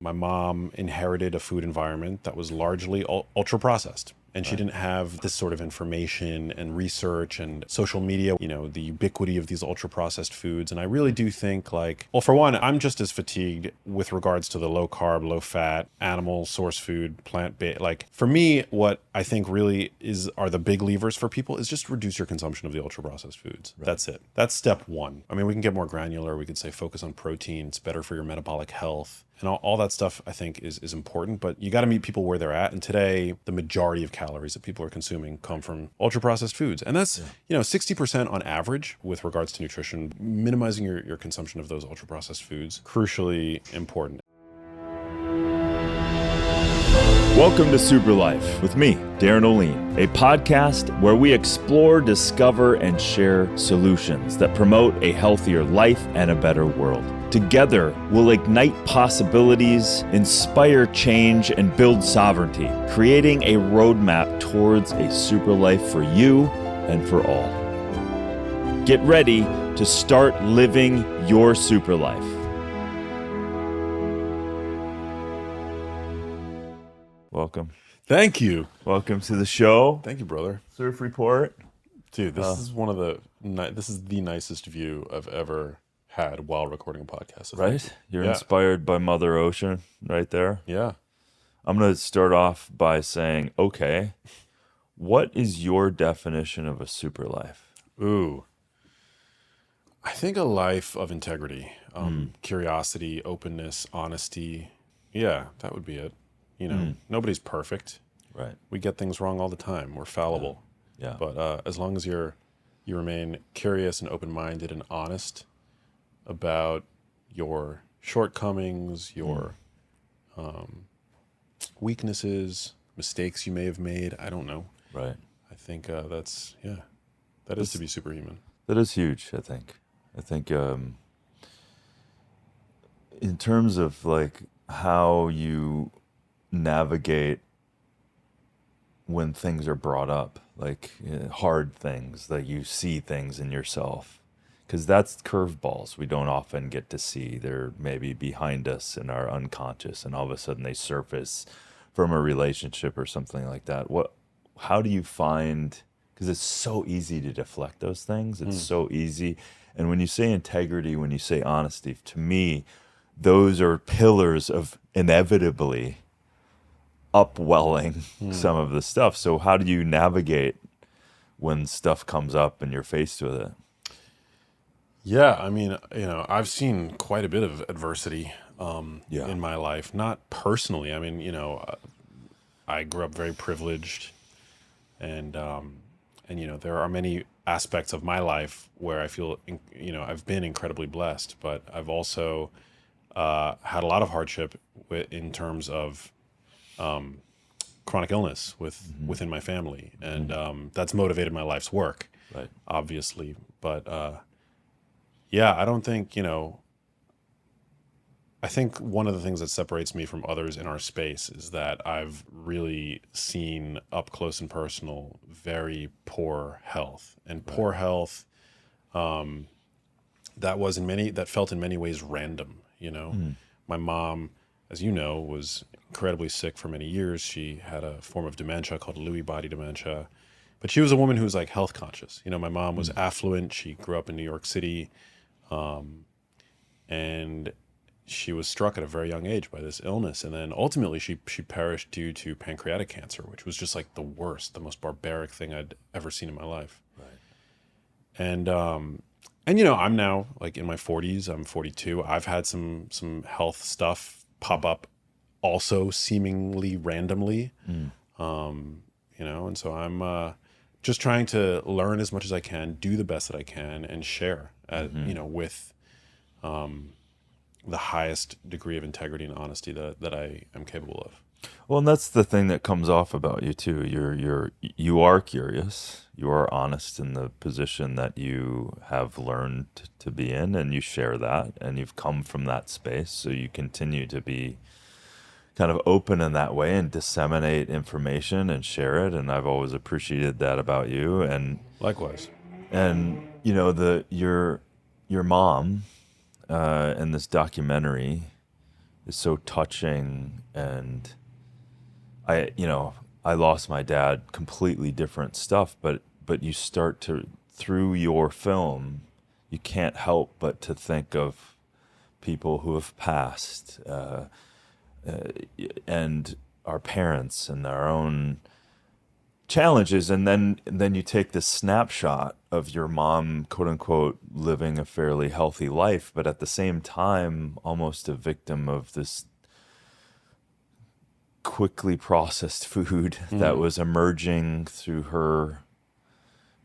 My mom inherited a food environment that was largely ultra processed. And she didn't have this sort of information and research and social media, the ubiquity of these ultra processed foods. And I really do think well, for one, I'm just as fatigued with regards to the low carb, low fat, animal source food, plant-based. For me, what I think really are the big levers for people is just reduce your consumption of the ultra processed foods. Right. That's it. That's step one. I mean, we can get more granular. We could say focus on protein. It's better for your metabolic health. And all that stuff, I think, is important. But you got to meet people where they're at. And today, the majority of calories that people are consuming come from ultra-processed foods. And that's, 60% on average with regards to nutrition. Minimizing your consumption of those ultra-processed foods, crucially important. Welcome to Super Life with me, Darren O'Lean, a podcast where we explore, discover, and share solutions that promote a healthier life and a better world. Together, we'll ignite possibilities, inspire change, and build sovereignty, creating a roadmap towards a super life for you and for all. Get ready to start living your super life. Welcome. Thank you. Welcome to the show. Thank you, brother. Surf Report. Dude, this is this is the nicest view I've ever had while recording a podcast. Right? You're inspired by Mother Ocean right there. Yeah. I'm going to start off by saying, okay, what is your definition of a super life? Ooh. I think a life of integrity, curiosity, openness, honesty. Yeah, that would be it. Nobody's perfect. Right. We get things wrong all the time. We're fallible. Yeah. But as long as you remain curious and open-minded and honest about your shortcomings, your weaknesses, mistakes you may have made, I don't know. Right. I think that is to be superhuman. That is huge, I think. I think in terms of how you navigate when things are brought up, hard things, that you see things in yourself, because that's curveballs we don't often get to see. They're maybe behind us in our unconscious, and all of a sudden they surface from a relationship or something like that. How do you find, because it's so easy to deflect those things, it's so easy. And when you say integrity, when you say honesty, to me, those are pillars of inevitably upwelling some of the stuff. So how do you navigate when stuff comes up and you're faced with it? Yeah, I mean, I've seen quite a bit of adversity in my life. Not personally. I mean, I grew up very privileged, and there are many aspects of my life where I feel, I've been incredibly blessed, but I've also had a lot of hardship in terms of chronic illness within my family, and that's motivated my life's work, right? Obviously, but I don't think I think one of the things that separates me from others in our space is that I've really seen up close and personal very poor health, and poor health that felt in many ways random. My mom, as you know, was incredibly sick for many years. She had a form of dementia called Lewy body dementia, but she was a woman who was health conscious. My mom was affluent. She grew up in New York City, and she was struck at a very young age by this illness, and then ultimately she perished due to pancreatic cancer, which was just the worst, the most barbaric thing I'd ever seen in my life. Right. And I'm now in my 40s. I'm 42. I've had some health stuff pop up, also seemingly randomly. And so I'm just trying to learn as much as I can, do the best that I can, and share with the highest degree of integrity and honesty that I am capable of. Well, and that's the thing that comes off about you too. You are curious. You are honest in the position that you have learned to be in, and you share that, and you've come from that space. So you continue to be kind of open in that way and disseminate information and share it. And I've always appreciated that about you. And likewise. And your mom in this documentary, is so touching. And I lost my dad, completely different stuff, but you start to, through your film, you can't help but to think of people who have passed, and our parents and our own challenges. And then you take this snapshot of your mom, quote unquote, living a fairly healthy life, but at the same time almost a victim of this quickly processed food that was emerging through her,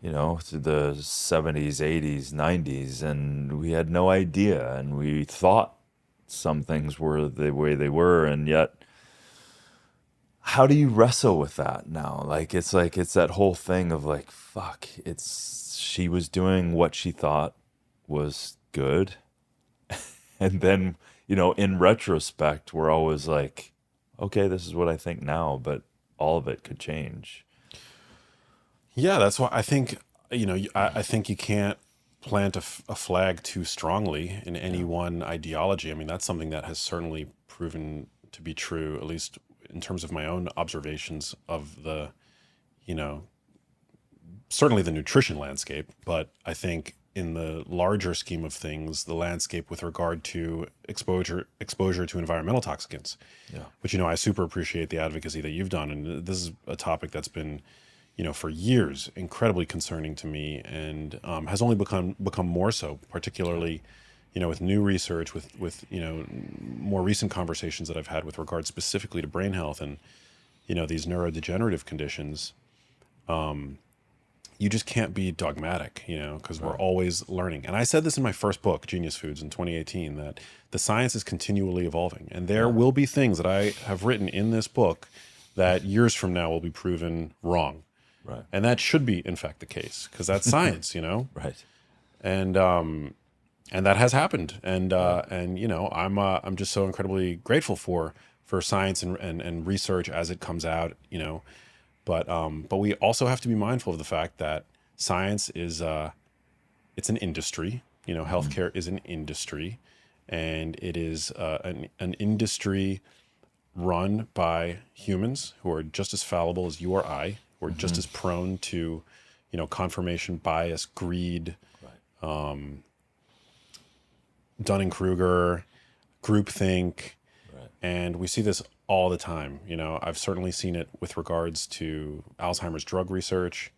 through the 70s, 80s, 90s, and we had no idea, and we thought some things were the way they were. And yet, how do you wrestle with that now? It's that whole thing of like, fuck, she was doing what she thought was good. And then, in retrospect, we're always like, okay, this is what I think now, but all of it could change. Yeah, that's why I think, I think you can't plant a flag too strongly in any one ideology. I mean, that's something that has certainly proven to be true, at least in terms of my own observations of the, certainly the nutrition landscape, but I think in the larger scheme of things, the landscape with regard to exposure to environmental toxicants, which, I super appreciate the advocacy that you've done. And this is a topic that's been, for years, incredibly concerning to me, and has only become more so, particularly, with new research, with more recent conversations that I've had with regard specifically to brain health and, these neurodegenerative conditions. You just can't be dogmatic, because we're always learning. And I said this in my first book, Genius Foods, in 2018, that the science is continually evolving. And there will be things that I have written in this book that years from now will be proven wrong. Right. And that should be, in fact, the case, because that's science, Right. And that has happened. And I'm just so incredibly grateful for science and research as it comes out, But we also have to be mindful of the fact that science is it's an industry. Healthcare is an industry, and it is an industry run by humans who are just as fallible as you or I, who are just as prone to, confirmation bias, greed, Dunning-Kruger, groupthink, and we see this all the time. I've certainly seen it with regards to Alzheimer's drug research.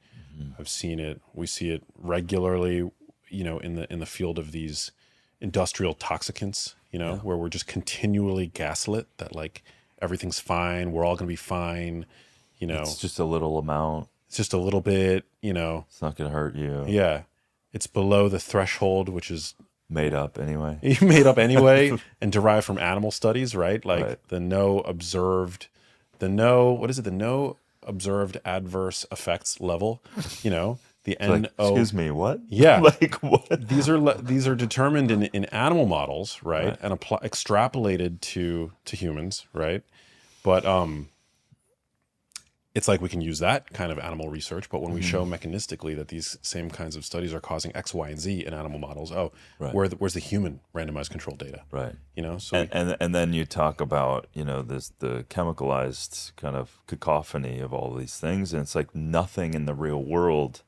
We see it regularly, in the field of these industrial toxicants, where we're just continually gaslit that like everything's fine, we're all going to be fine, It's just a little amount. It's just a little bit, It's not going to hurt you. Yeah. It's below the threshold, which is made up anyway. Made up anyway and derived from animal studies, right? Like the no observed adverse effects level, the NO. Excuse me, what? Yeah. Like what? These are determined in animal models, right? And extrapolated to humans, right? But it's like we can use that kind of animal research, but when we show mechanistically that these same kinds of studies are causing X, Y, and Z in animal models, where's the human randomized control data? Right. So and then you talk about, the chemicalized kind of cacophony of all these things, and it's like nothing in the real world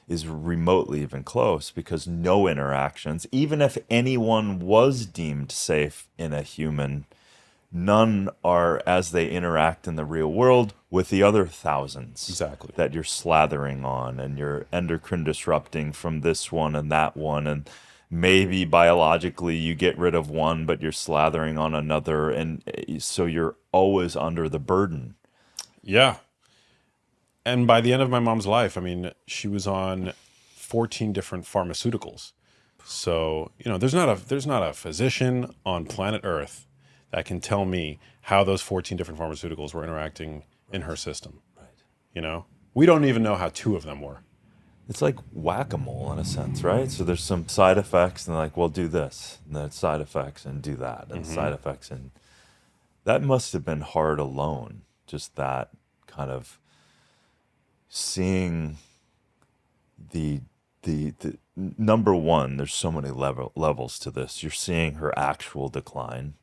is remotely even close, because no interactions, even if anyone was deemed safe in a human, none are as they interact in the real world with the other thousands that you're slathering on, and you're endocrine disrupting from this one and that one, and maybe biologically you get rid of one but you're slathering on another, and so you're always under the burden. Yeah. And by the end of my mom's life, I mean, she was on 14 different pharmaceuticals. So, there's not a physician on planet Earth that can tell me how those 14 different pharmaceuticals were interacting in her system. Right. We don't even know how 2 of them were. It's like whack-a-mole in a sense, right? So there's some side effects, and like, well, do this, and then side effects, and do that, and side effects, and that must have been hard alone. Just that kind of seeing the number one. There's so many levels to this. You're seeing her actual decline.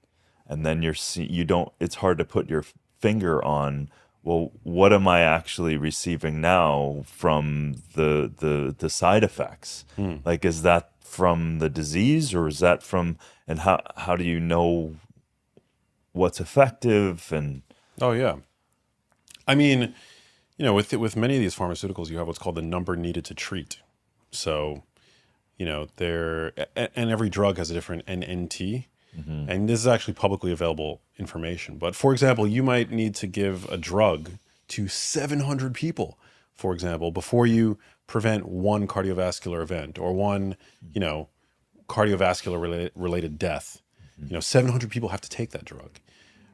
and then you don't. It's hard to put your finger on. Well, what am I actually receiving now from the side effects? Like, is that from the disease, or is that from? And how do you know what's effective? And Oh yeah. I mean, with many of these pharmaceuticals, you have what's called the number needed to treat. So, and every drug has a different NNT, and this is actually publicly available information. But for example, you might need to give a drug to 700 people, for example, before you prevent one cardiovascular event or one, cardiovascular related death. 700 people have to take that drug.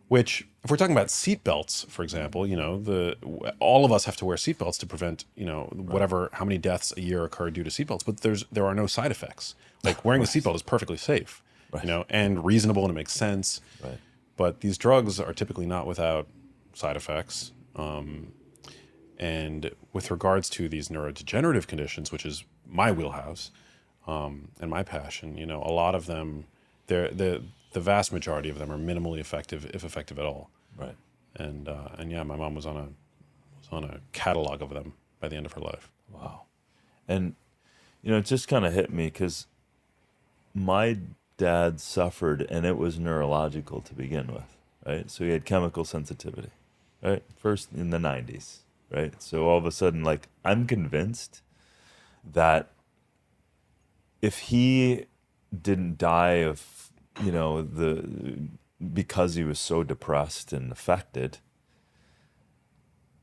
Which, if we're talking about seatbelts, for example, all of us have to wear seatbelts to prevent, how many deaths a year occur due to seatbelts. But there are no side effects. Like wearing a seatbelt is perfectly safe, and reasonable, and it makes sense. Right. But these drugs are typically not without side effects. And with regards to these neurodegenerative conditions, which is my wheelhouse and my passion, a lot of them, the vast majority of them are minimally effective, if effective at all. Right. And yeah, my mom was on a catalog of them by the end of her life. Wow. And it just kind of hit me because my dad suffered, and it was neurological to begin with, right? So he had chemical sensitivity, right? First in the 90s, right? So all of a sudden, like, I'm convinced that if he didn't die of because he was so depressed and affected,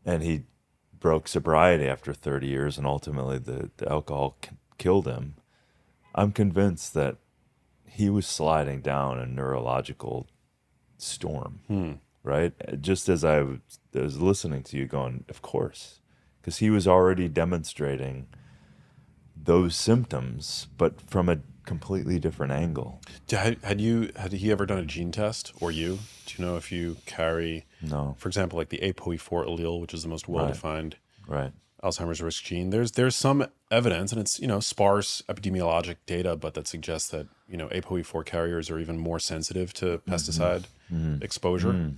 and he broke sobriety after 30 years, and ultimately the alcohol killed him, I'm convinced that he was sliding down a neurological storm, right? Just as I was listening to you going, of course, because he was already demonstrating those symptoms, but from a completely different angle. Had he ever done a gene test, or you? Do you know if you carry, No. for example, like the ApoE4 allele, which is the most well-defined Right. Alzheimer's risk gene? There's some evidence, and it's sparse epidemiologic data, but that suggests that ApoE4 carriers are even more sensitive to pesticide exposure,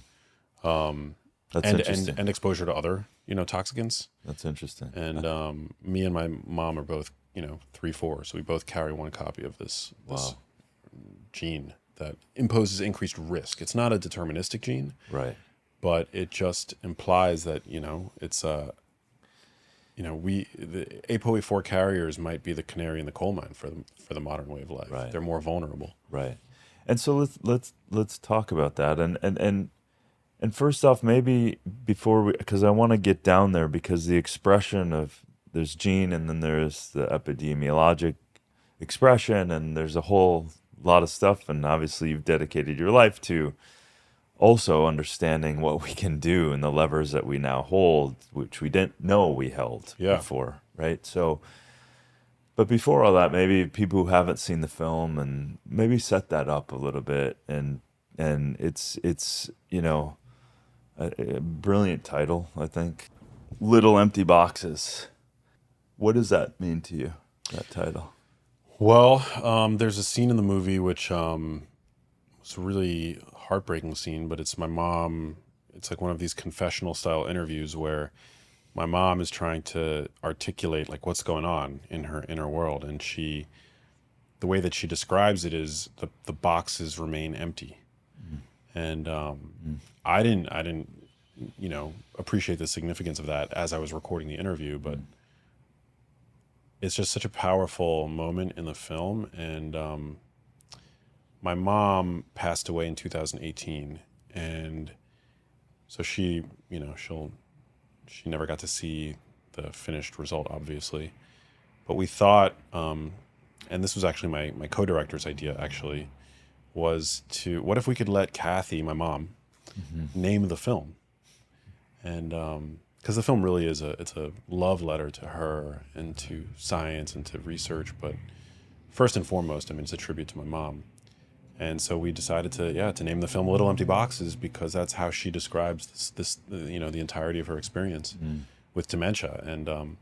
That's and interesting. and exposure to other toxicants. That's interesting. And me and my mom are both 3/4, so we both carry one copy of this gene that imposes increased risk. It's not a deterministic gene, Right. but it just implies that it's the ApoE4 carriers might be the canary in the coal mine for the modern way of life. Right. They're more vulnerable. Right. And so let's talk about that. And first off, maybe before because I want to get down there, because the expression of there's gene, and then there's the epidemiologic expression, and there's a whole lot of stuff. And obviously you've dedicated your life to also understanding what we can do and the levers that we now hold, which we didn't know we held before, right? So, but before all that, maybe people who haven't seen the film, and maybe set that up a little bit. And it's a brilliant title, I think. Little Empty Boxes. What does that mean to you, that title? Well, there's a scene in the movie which was a really heartbreaking scene, but it's my mom. It's like one of these confessional style interviews where my mom is trying to articulate like what's going on in her inner world, and the way that she describes it is the boxes remain empty. And I didn't appreciate the significance of that as I was recording the interview, but it's just such a powerful moment in the film. And my mom passed away in 2018, and so she never got to see the finished result, obviously. But we thought, and this was actually my co-director's idea, actually, was what if we could let Kathy, my mom, name the film? And because the film really it's a love letter to her and to science and to research, but first and foremost, it's a tribute to my mom. And so we decided to name the film Little Empty Boxes, because that's how she describes this the entirety of her experience with dementia. And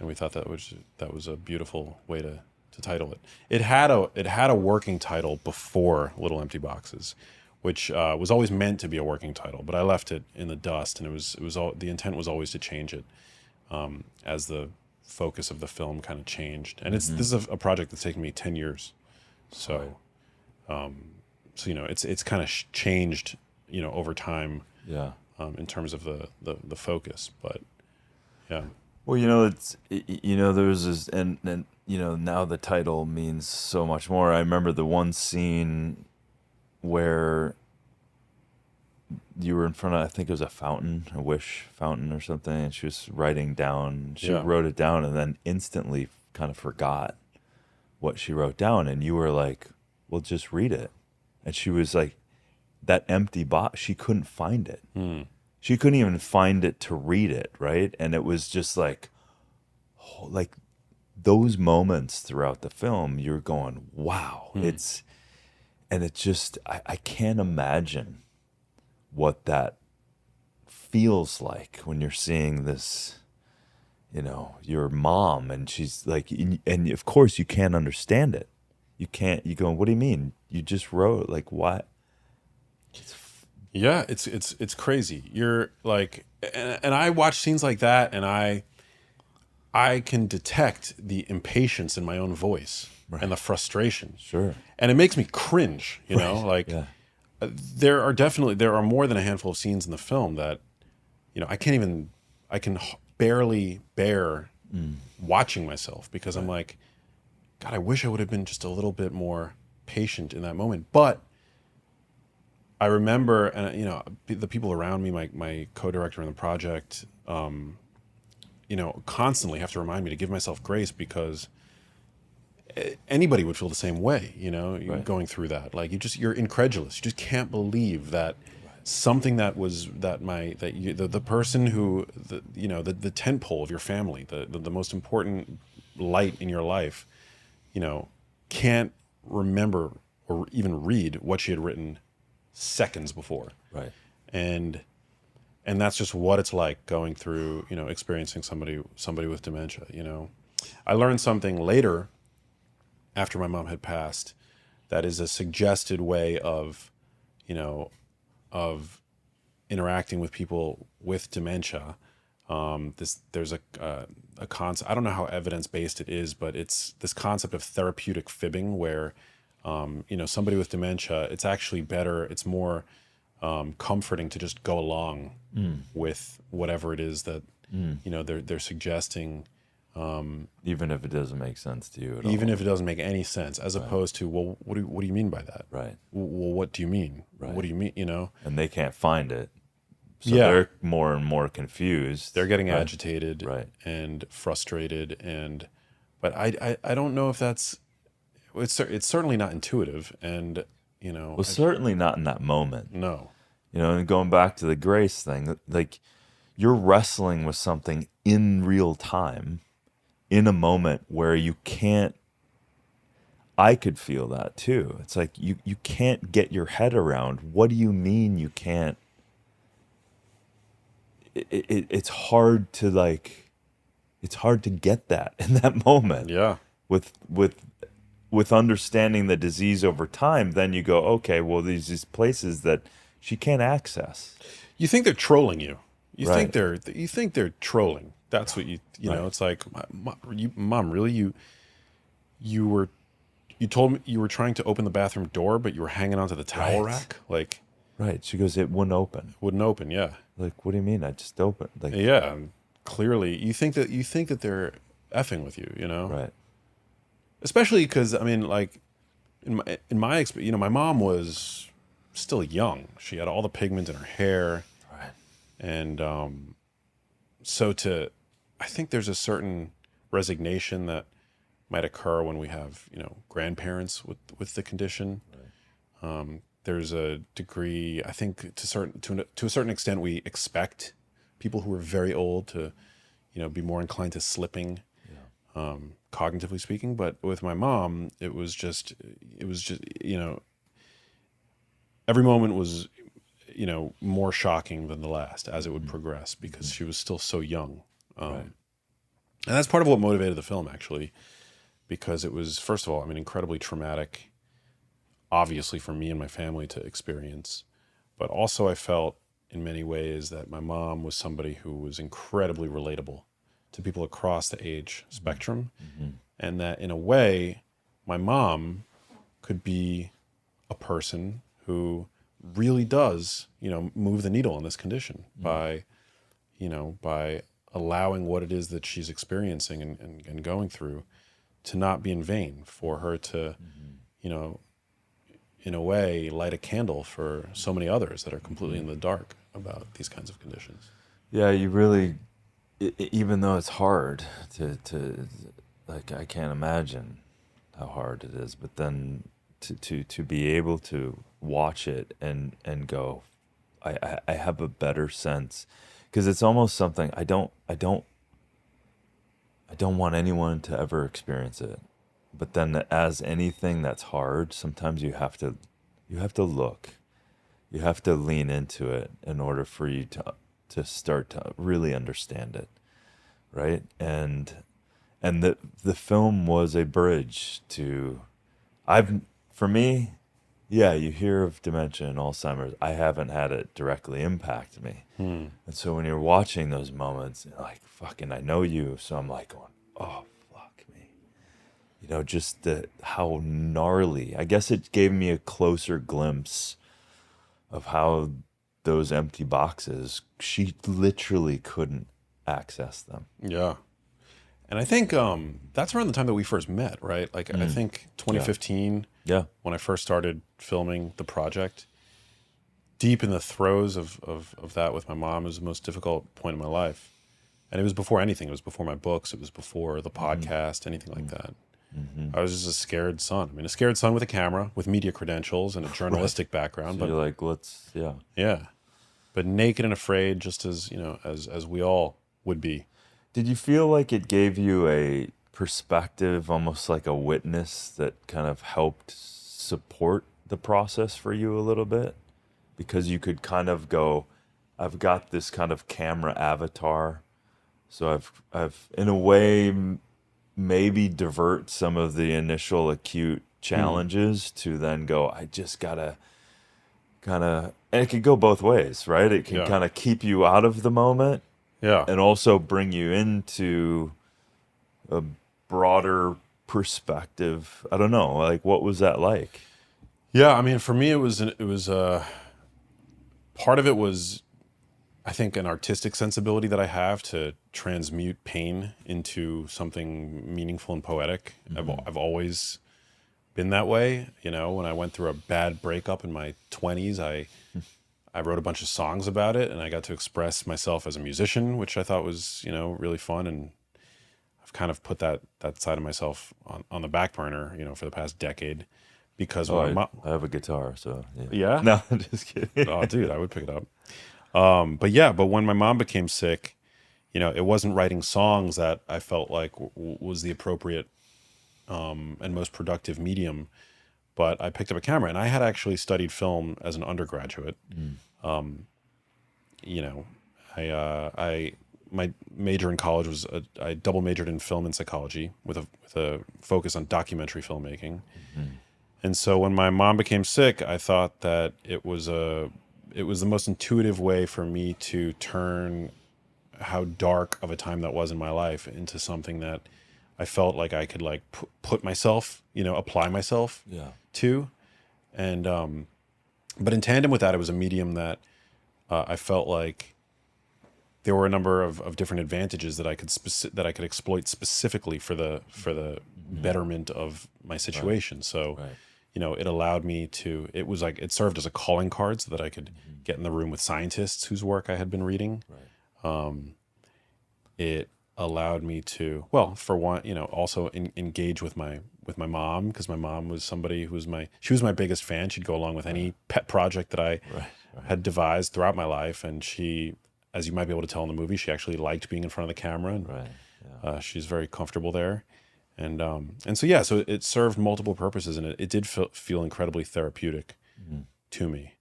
we thought that was a beautiful way to title it. It had a working title before Little Empty Boxes, which was always meant to be a working title, but I left it in the dust, and the intent was always to change it as the focus of the film kind of changed. And this is a project that's taken me 10 years, so it's kind of changed over time. Yeah. In terms of the focus, but yeah. Well, it's there's this, and now the title means so much more. I remember the one scene where you were in front of, I think it was a wish fountain or something, and she was writing down. She wrote it down, and then instantly kind of forgot what she wrote down, and you were like, "Well, just read it," and she was like, that empty box, she couldn't find it. She couldn't even find it to read it, right? And it was just like those moments throughout the film, you're going, wow. I can't imagine what that feels like when you're seeing this, your mom, and she's like, and of course you can't understand it. You go, what do you mean? You just wrote, like, what? Yeah, it's crazy. You're like, and I watch scenes like that, and I can detect the impatience in my own voice and the frustration. Sure. And it makes me cringe, there are more than a handful of scenes in the film that, I can barely bear watching myself, because I'm like, God, I wish I would have been just a little bit more patient in that moment. But I remember, and the people around me, my co-director in the project, constantly have to remind me to give myself grace, because anybody would feel the same way, going through that. Like, you're incredulous. You just can't believe that something that was the person who the tent pole of your family, the most important light in your life, can't remember or even read what she had written seconds before. Right. And that's just what it's like going through, experiencing somebody with dementia. I learned something later, after my mom had passed, that is a suggested way of interacting with people with dementia. There's a concept, I don't know how evidence-based it is, but it's this concept of therapeutic fibbing, where somebody with dementia, it's actually better, it's more comforting to just go along with whatever it is that they're suggesting, even if it doesn't make sense to you at all. Even if it doesn't make any sense, as opposed to, well, what do you mean by that? Right. Well, what do you mean? Right. What do you mean? And they can't find it, so they're more and more confused. They're getting agitated, right, and frustrated, but I don't know if that's. It's certainly not intuitive, and well, certainly not in that moment. No. And going back to the grace thing, like, you're wrestling with something in real time, in a moment where you can't. I could feel that too. It's like you can't get your head around. What do you mean you can't? It's hard to get that in that moment. Yeah. With understanding the disease over time, then you go, okay, well, these places that she can't access. You think they're trolling you. You Right. think they're trolling. That's what you know. It's like, Mom, really, you told me you were trying to open the bathroom door, but you were hanging onto the towel rack. Like, right? She goes, it wouldn't open. Wouldn't open. Yeah. Like, what do you mean? I just opened. Like, yeah. Clearly, you think that they're effing with you. Right. Especially because, I mean, like, in my experience, my mom was still young. She had all the pigment in her hair. Right. And I think there's a certain resignation that might occur when we have, grandparents with the condition. Right. There's a degree, I think, to a certain extent, we expect people who are very old to, be more inclined to slipping. Cognitively speaking, but with my mom, it was just, every moment was, more shocking than the last as it would progress, because she was still so young. Right. And that's part of what motivated the film, actually, because it was, first of all, incredibly traumatic obviously for me and my family to experience. But also I felt in many ways that my mom was somebody who was incredibly relatable to people across the age spectrum. Mm-hmm. And that in a way, my mom could be a person who really does, move the needle in this condition by allowing what it is that she's experiencing and going through to not be in vain, for her to, in a way, light a candle for so many others that are completely in the dark about these kinds of conditions. Yeah, you really, even though it's hard to like, I can't imagine how hard it is, but then to be able to watch it and go, I have a better sense, because it's almost something I don't want anyone to ever experience it. But then, as anything that's hard, sometimes you have to look, you have to lean into it in order for you to start to really understand it, right? And the film was a bridge to, for me, yeah, you hear of dementia and Alzheimer's. I haven't had it directly impact me. And so when you're watching those moments, you're like, fucking, I know you. So I'm like going, oh, fuck me. Just how gnarly. I guess it gave me a closer glimpse of how those empty boxes, she literally couldn't access them. Yeah. And I think that's around the time that we first met, right? Like, I think 2015, when I first started filming the project, deep in the throes of that with my mom, was the most difficult point in my life. And it was before anything. It was before my books. It was before the podcast, anything like that. I was just a scared son. I mean, a scared son with a camera, with media credentials and a journalistic background. So but you're like, yeah. But naked and afraid, just as, as we all would be. Did you feel like it gave you a perspective, almost like a witness, that kind of helped support the process for you a little bit? Because you could kind of go, I've got this kind of camera avatar, so I've in a way maybe divert some of the initial acute challenges to then go, I just gotta kind of, and it could go both ways, right? It can kind of keep you out of the moment. Yeah. And also bring you into a broader perspective. I don't know, like, what was that like? Yeah, I mean, for me, it was part of it was, I think, an artistic sensibility that I have to transmute pain into something meaningful and poetic. I've always been that way. When I went through a bad breakup in my 20s, I wrote a bunch of songs about it, and I got to express myself as a musician, which I thought was, really fun. And I've kind of put that side of myself on the back burner, for the past decade, because I have a guitar, so yeah. No, I'm just kidding. Oh, dude, I would pick it up. But when my mom became sick, it wasn't writing songs that I felt like was the appropriate and most productive medium. But I picked up a camera, and I had actually studied film as an undergraduate. My major in college was I double majored in film and psychology with a focus on documentary filmmaking. And so when my mom became sick, I thought that it was the most intuitive way for me to turn how dark of a time that was in my life into something that I felt like I could like put myself, apply myself to. And, but in tandem with that, it was a medium that I felt like there were a number of different advantages that I could exploit specifically for the betterment of my situation. Right. So, Right. It allowed me to, it served as a calling card so that I could get in the room with scientists whose work I had been reading. Right. It allowed me to, well, for one, also engage with my mom, because my mom was somebody who was she was my biggest fan. She'd go along with any pet project that I had devised throughout my life. And she, as you might be able to tell in the movie, she actually liked being in front of the camera, and she's very comfortable there. And so so it served multiple purposes, and it did feel incredibly therapeutic to me.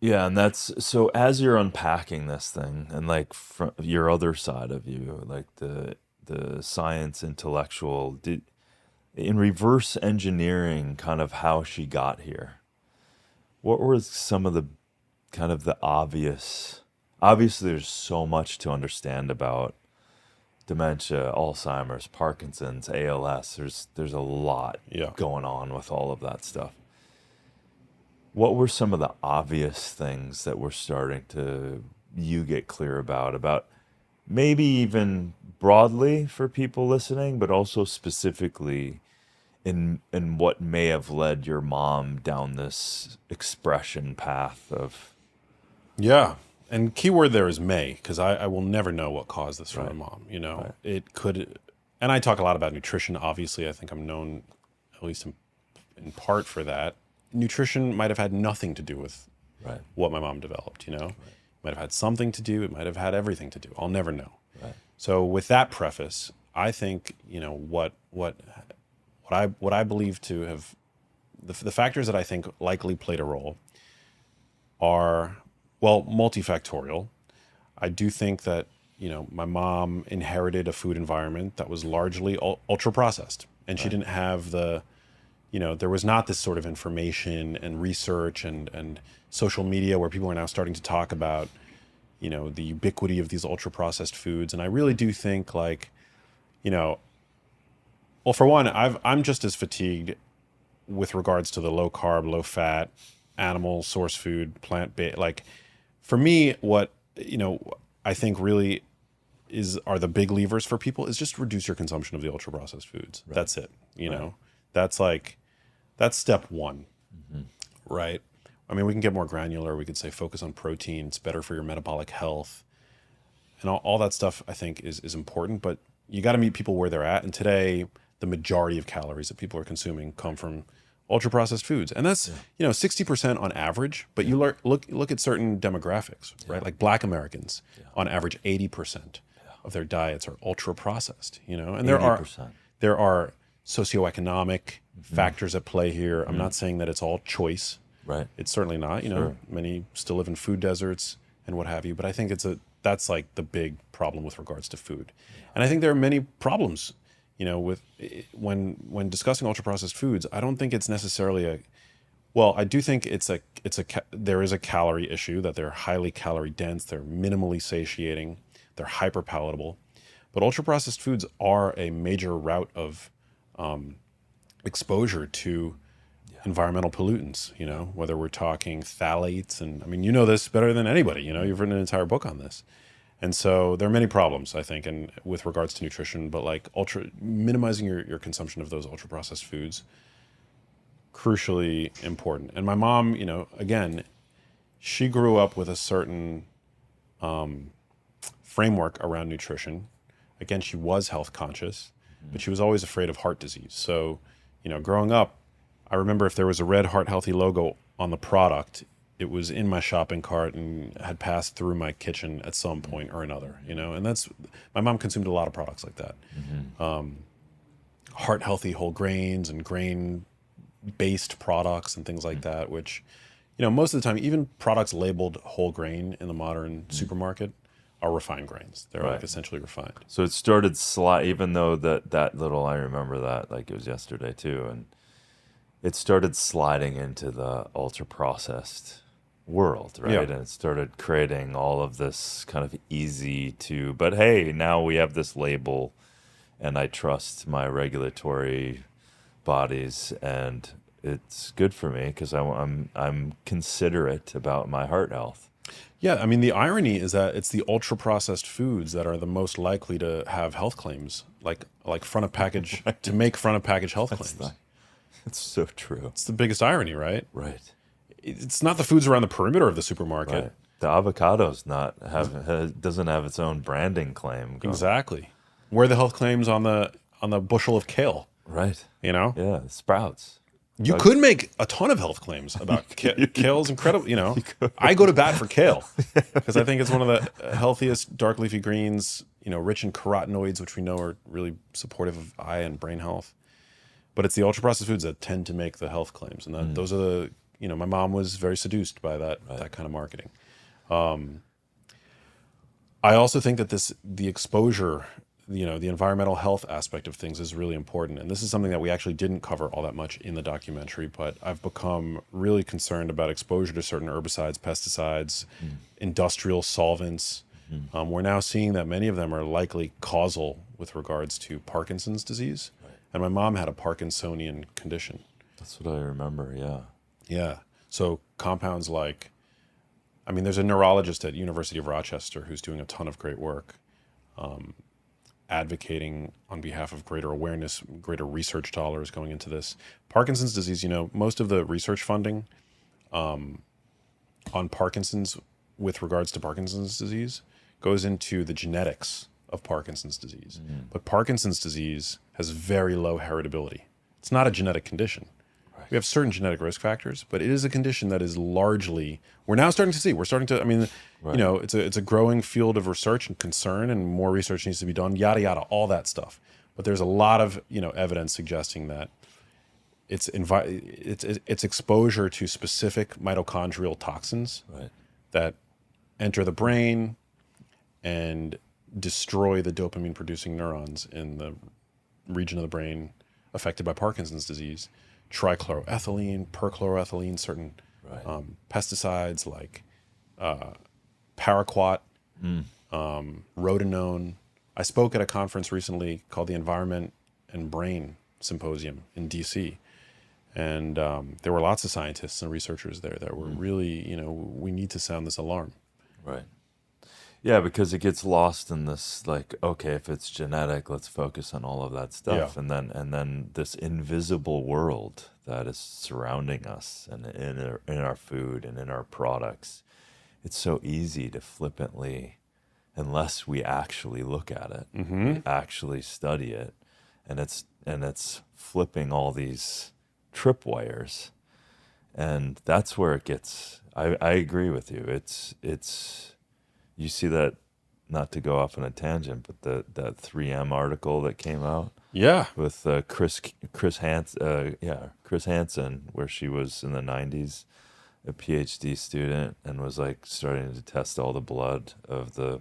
Yeah, and that's, so as you're unpacking this thing, and like from your other side of you, like the science intellectual, in reverse engineering kind of how she got here, what were some of the kind of the obviously there's so much to understand about dementia, Alzheimer's, Parkinson's, ALS. There's a lot going on with all of that stuff. What were some of the obvious things that we're starting to you get clear about maybe even broadly for people listening, but also specifically in what may have led your mom down this expression path of... Yeah. And keyword there is may, because I will never know what caused this for my mom. Right. It could, and I talk a lot about nutrition. Obviously, I think I'm known, at least in part, for that. Nutrition might have had nothing to do with what my mom developed. Might have had something to do. It might have had everything to do. I'll never know. Right. So with that preface, I think what I believe to have the factors that I think likely played a role are, well, multifactorial. I do think that, my mom inherited a food environment that was largely ultra processed, and she didn't have there was not this sort of information and research and social media where people are now starting to talk about, the ubiquity of these ultra processed foods. And I really do think well, for one, I'm just as fatigued with regards to the low carb, low fat, animal source food, plant-based. Like, for me, what I think really are the big levers for people is just reduce your consumption of the ultra processed foods. Right. That's it. That's step one. Mm-hmm. Right. I mean, we can get more granular. We could say focus on protein. It's better for your metabolic health, and all that stuff I think is important. But you got to meet people where they're at. And today, the majority of calories that people are consuming come from ultra processed foods, and that's 60% on average. But you look at certain demographics, right? Like Black Americans, on average, 80% of their diets are ultra processed. And there 80%. are socioeconomic factors at play here. I'm not saying that it's all choice. Right. It's certainly not. Many still live in food deserts and what have you. But I think that's like the big problem with regards to food. And I think there are many problems, with when discussing ultra processed foods. I don't think it's necessarily I do think there is a calorie issue, that they're highly calorie dense, they're minimally satiating, they're hyper palatable. But ultra processed foods are a major route of exposure to environmental pollutants, whether we're talking phthalates, and I mean, this better than anybody, you've written an entire book on this. And so there are many problems, I think, and with regards to nutrition, but like minimizing your consumption of those ultra processed foods, crucially important. And my mom, again, she grew up with a certain framework around nutrition. Again, she was health conscious, but she was always afraid of heart disease. So, growing up, I remember if there was a red Heart Healthy logo on the product, it was in my shopping cart and had passed through my kitchen at some point or another, and my mom consumed a lot of products like that. Heart Healthy whole grains and grain-based products and things like that, which, most of the time, even products labeled whole grain in the modern supermarket are refined grains. They're like essentially refined. So it started even though that little, I remember that like it was yesterday too, and it started sliding into the ultra processed world, right? And it started creating all of this kind of but hey, now we have this label, and I trust my regulatory bodies, and it's good for me because I'm considerate about my heart health. Yeah, I mean, the irony is that it's the ultra processed foods that are the most likely to have health claims, like front of package to make front of package health claims. It's so true. It's the biggest irony, right? Right. It's not the foods around the perimeter of the supermarket. Right. The avocado's doesn't have its own branding claim. Exactly. Where are the health claims on the bushel of kale? Right. Yeah, sprouts. You could make a ton of health claims about kale. Kale's incredible. I go to bat for kale because I think it's one of the healthiest dark leafy greens, rich in carotenoids, which we know are really supportive of eye and brain health. But it's the ultra processed foods that tend to make the health claims. And those are my mom was very seduced by that kind of marketing. I also think that the exposure the environmental health aspect of things is really important. And this is something that we actually didn't cover all that much in the documentary, but I've become really concerned about exposure to certain herbicides, pesticides, industrial solvents. We're now seeing that many of them are likely causal with regards to Parkinson's disease. Right. And my mom had a Parkinsonian condition. That's what I remember, yeah. Yeah. So compounds like, there's a neurologist at University of Rochester who's doing a ton of great work advocating on behalf of greater awareness, greater research dollars going into this. Parkinson's disease, most of the research funding on Parkinson's with regards to Parkinson's disease goes into the genetics of Parkinson's disease. But Parkinson's disease has very low heritability. It's not a genetic condition. Right. We have certain genetic risk factors, but it is a condition that is largely, we're starting to, right. It's a growing field of research and concern, and more research needs to be done, yada, yada, all that stuff. But there's a lot of, evidence suggesting that it's exposure to specific mitochondrial toxins right. that enter the brain and destroy the dopamine producing neurons in the region of the brain affected by Parkinson's disease. Trichloroethylene, perchloroethylene, certain right. Pesticides like paraquat, rotenone. I spoke at a conference recently called the Environment and Brain Symposium in DC. And there were lots of scientists and researchers there that were really, we need to sound this alarm. Right. Yeah, because it gets lost in this, like, okay, if it's genetic, let's focus on all of that stuff, Yeah. and then this invisible world that is surrounding us and in our food and in our products. It's so easy to flippantly, unless we actually look at it, we actually study it, and it's flipping all these tripwires, and that's where it gets. I agree with you. It's. You see that, not to go off on a tangent, but that 3M article that came out, with Chris Hansen, where she was in the 90s, a PhD student, and was like starting to test all the blood of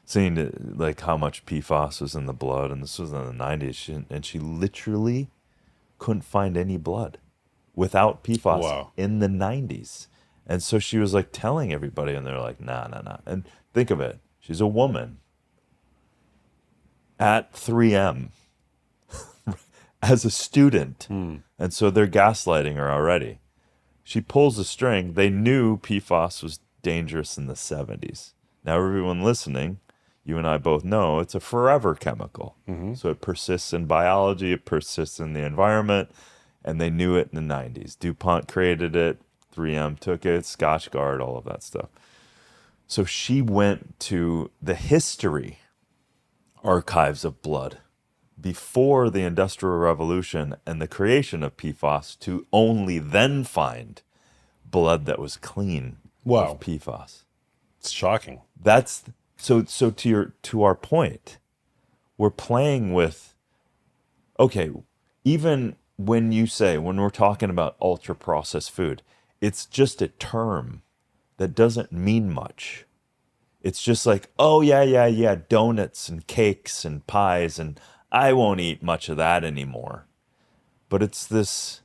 seeing like how much PFAS was in the blood, and this was in the 90s, and she literally couldn't find any blood without PFAS in the 90s. And so she was like telling everybody, and they're like, nah. And think of it. She's a woman at 3M as a student. And so they're gaslighting her already. She pulls the string. They knew PFAS was dangerous in the 70s. Now, everyone listening, you and I both know it's a forever chemical. So it persists in biology, it persists in the environment, and they knew it in the 90s. DuPont created it. 3M took it, Scotchgard, all of that stuff. So she went to the history archives of blood before the Industrial Revolution and the creation of PFAS to only then find blood that was clean of PFAS. It's shocking. That's so to our point, we're playing with, okay, even when we're talking about ultra processed food, it's just a term that doesn't mean much. It's just like, oh, yeah, donuts and cakes and pies, and I won't eat much of that anymore. But it's this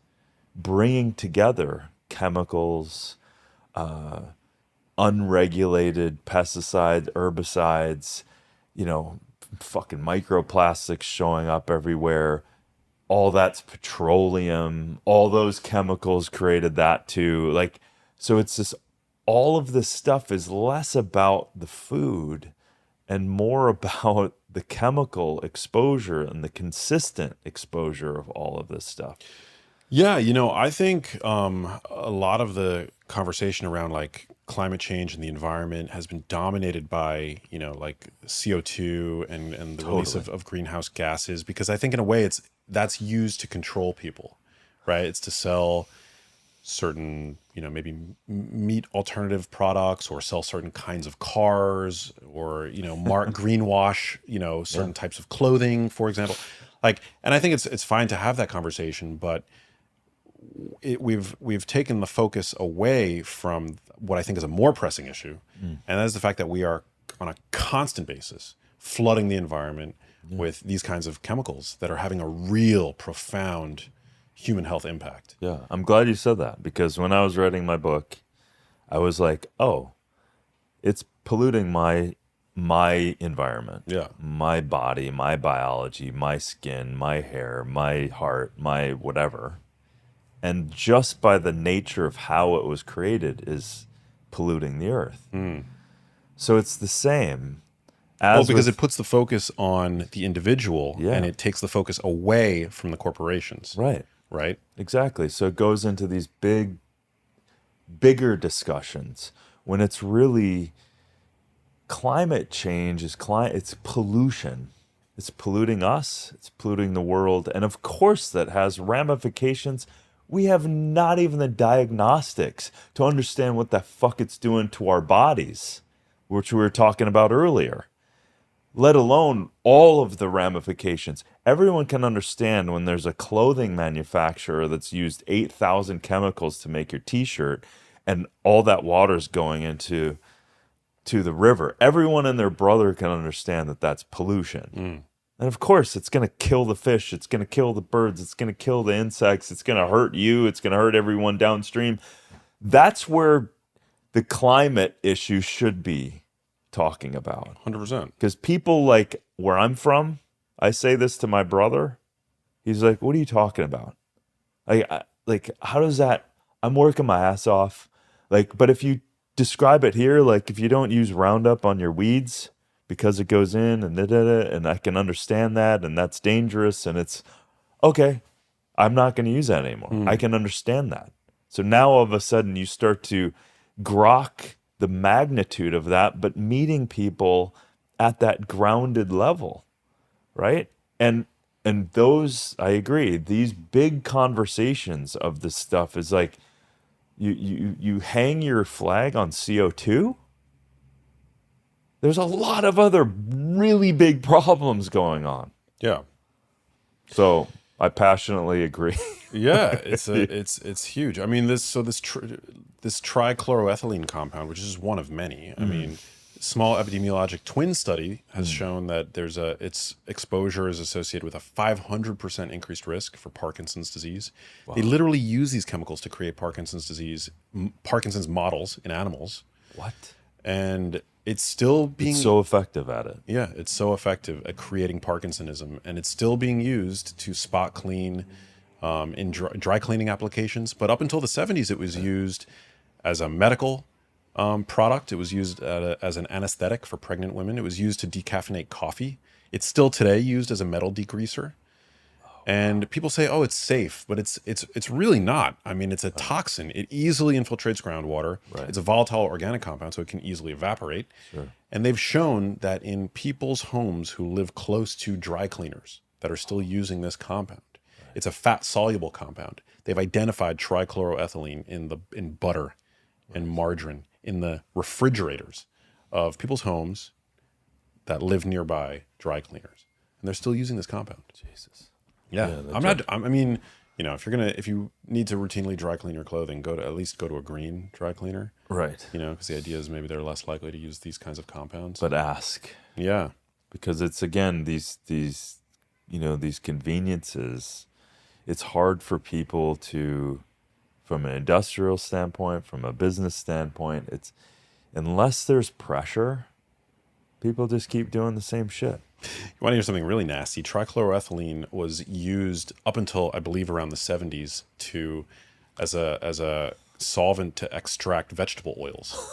bringing together chemicals, unregulated pesticides, herbicides, fucking microplastics showing up everywhere. All that's petroleum, all those chemicals created that too. Like, so it's this, all of this stuff is less about the food and more about the chemical exposure and the consistent exposure of all of this stuff. Yeah, I think a lot of the conversation around like climate change and the environment has been dominated by, like CO2 and the release of greenhouse gases, because I think in a way that's used to control people, right? It's to sell certain, maybe meat alternative products, or sell certain kinds of cars, or, greenwash, certain types of clothing, for example. Like, and I think it's fine to have that conversation, but we've taken the focus away from what I think is a more pressing issue, and that is the fact that we are on a constant basis flooding the environment with these kinds of chemicals that are having a real profound human health impact. Yeah, I'm glad you said that, because when I was writing my book, I was like, oh, it's polluting my environment, my body, my biology, my skin, my hair, my heart, my whatever. And just by the nature of how it was created is polluting the earth. So it's the same as because it puts the focus on the individual and it takes the focus away from the corporations. Right? Exactly. So it goes into these bigger discussions when it's really climate change it's pollution. It's polluting us. It's polluting the world. And of course that has ramifications. We have not even the diagnostics to understand what the fuck it's doing to our bodies, which we were talking about earlier, let alone all of the ramifications. Everyone can understand when there's a clothing manufacturer that's used 8,000 chemicals to make your t-shirt and all that water's going into the river. Everyone and their brother can understand that that's pollution. And of course, it's going to kill the fish. It's going to kill the birds. It's going to kill the insects. It's going to hurt you. It's going to hurt everyone downstream. That's where the climate issue should be talking about. 100%. Because people like where I'm from, I say this to my brother. He's like, what are you talking about? Like, how does that, I'm working my ass off. Like, but if you describe it here, like if you don't use Roundup on your weeds because it goes in and and I can understand that, and that's dangerous, and it's okay, I'm not going to use that anymore. I can understand that. So now all of a sudden you start to grok the magnitude of that, but meeting people at that grounded level, right? And those, I agree, these big conversations of this stuff is like, you hang your flag on CO2. There's a lot of other really big problems going on. Yeah. So I passionately agree. Yeah, it's huge. I mean, this trichloroethylene compound, which is just one of many. I mean, small epidemiologic twin study has shown that its exposure is associated with a 500% increased risk for Parkinson's disease. Wow. They literally use these chemicals to create Parkinson's disease, Parkinson's models in animals. What? And it's still being... It's so effective at it. Yeah, it's so effective at creating Parkinsonism, and it's still being used to spot clean in dry cleaning applications. But up until the 70s, it was used as a medical product. It was used as an anesthetic for pregnant women. It was used to decaffeinate coffee. It's still today used as a metal degreaser. And people say, "Oh, it's safe," but it's really not. I mean, it's a toxin. It easily infiltrates groundwater. Right. It's a volatile organic compound, so it can easily evaporate. Sure. And they've shown that in people's homes who live close to dry cleaners that are still using this compound, it's a fat-soluble compound. They've identified trichloroethylene in butter and margarine in the refrigerators of people's homes that live nearby dry cleaners, and they're still using this compound. Jesus. Yeah, I mean, you know, if you need to routinely dry clean your clothing, at least go to a green dry cleaner. Right. You know, because the idea is maybe they're less likely to use these kinds of compounds. But ask. Yeah. Because it's, again, these conveniences, it's hard for people to, from an industrial standpoint, from a business standpoint, it's, unless there's pressure, people just keep doing the same shit. You want to hear something really nasty? Trichloroethylene was used up until, I believe, around the 70s as a solvent to extract vegetable oils.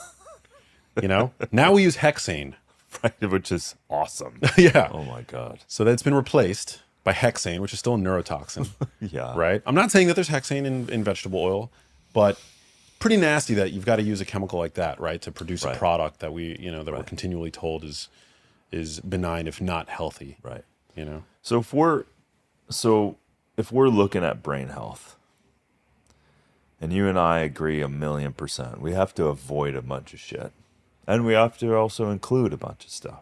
You know? Now we use hexane. Right, which is awesome. Yeah. Oh my God. So that's been replaced by hexane, which is still a neurotoxin. Yeah. Right? I'm not saying that there's hexane in vegetable oil, but pretty nasty that you've got to use a chemical like that, right, to produce a product that we're continually told is benign, if not healthy. Right. You know? So if we're looking at brain health, and you and I agree 1,000,000%, we have to avoid a bunch of shit. And we have to also include a bunch of stuff.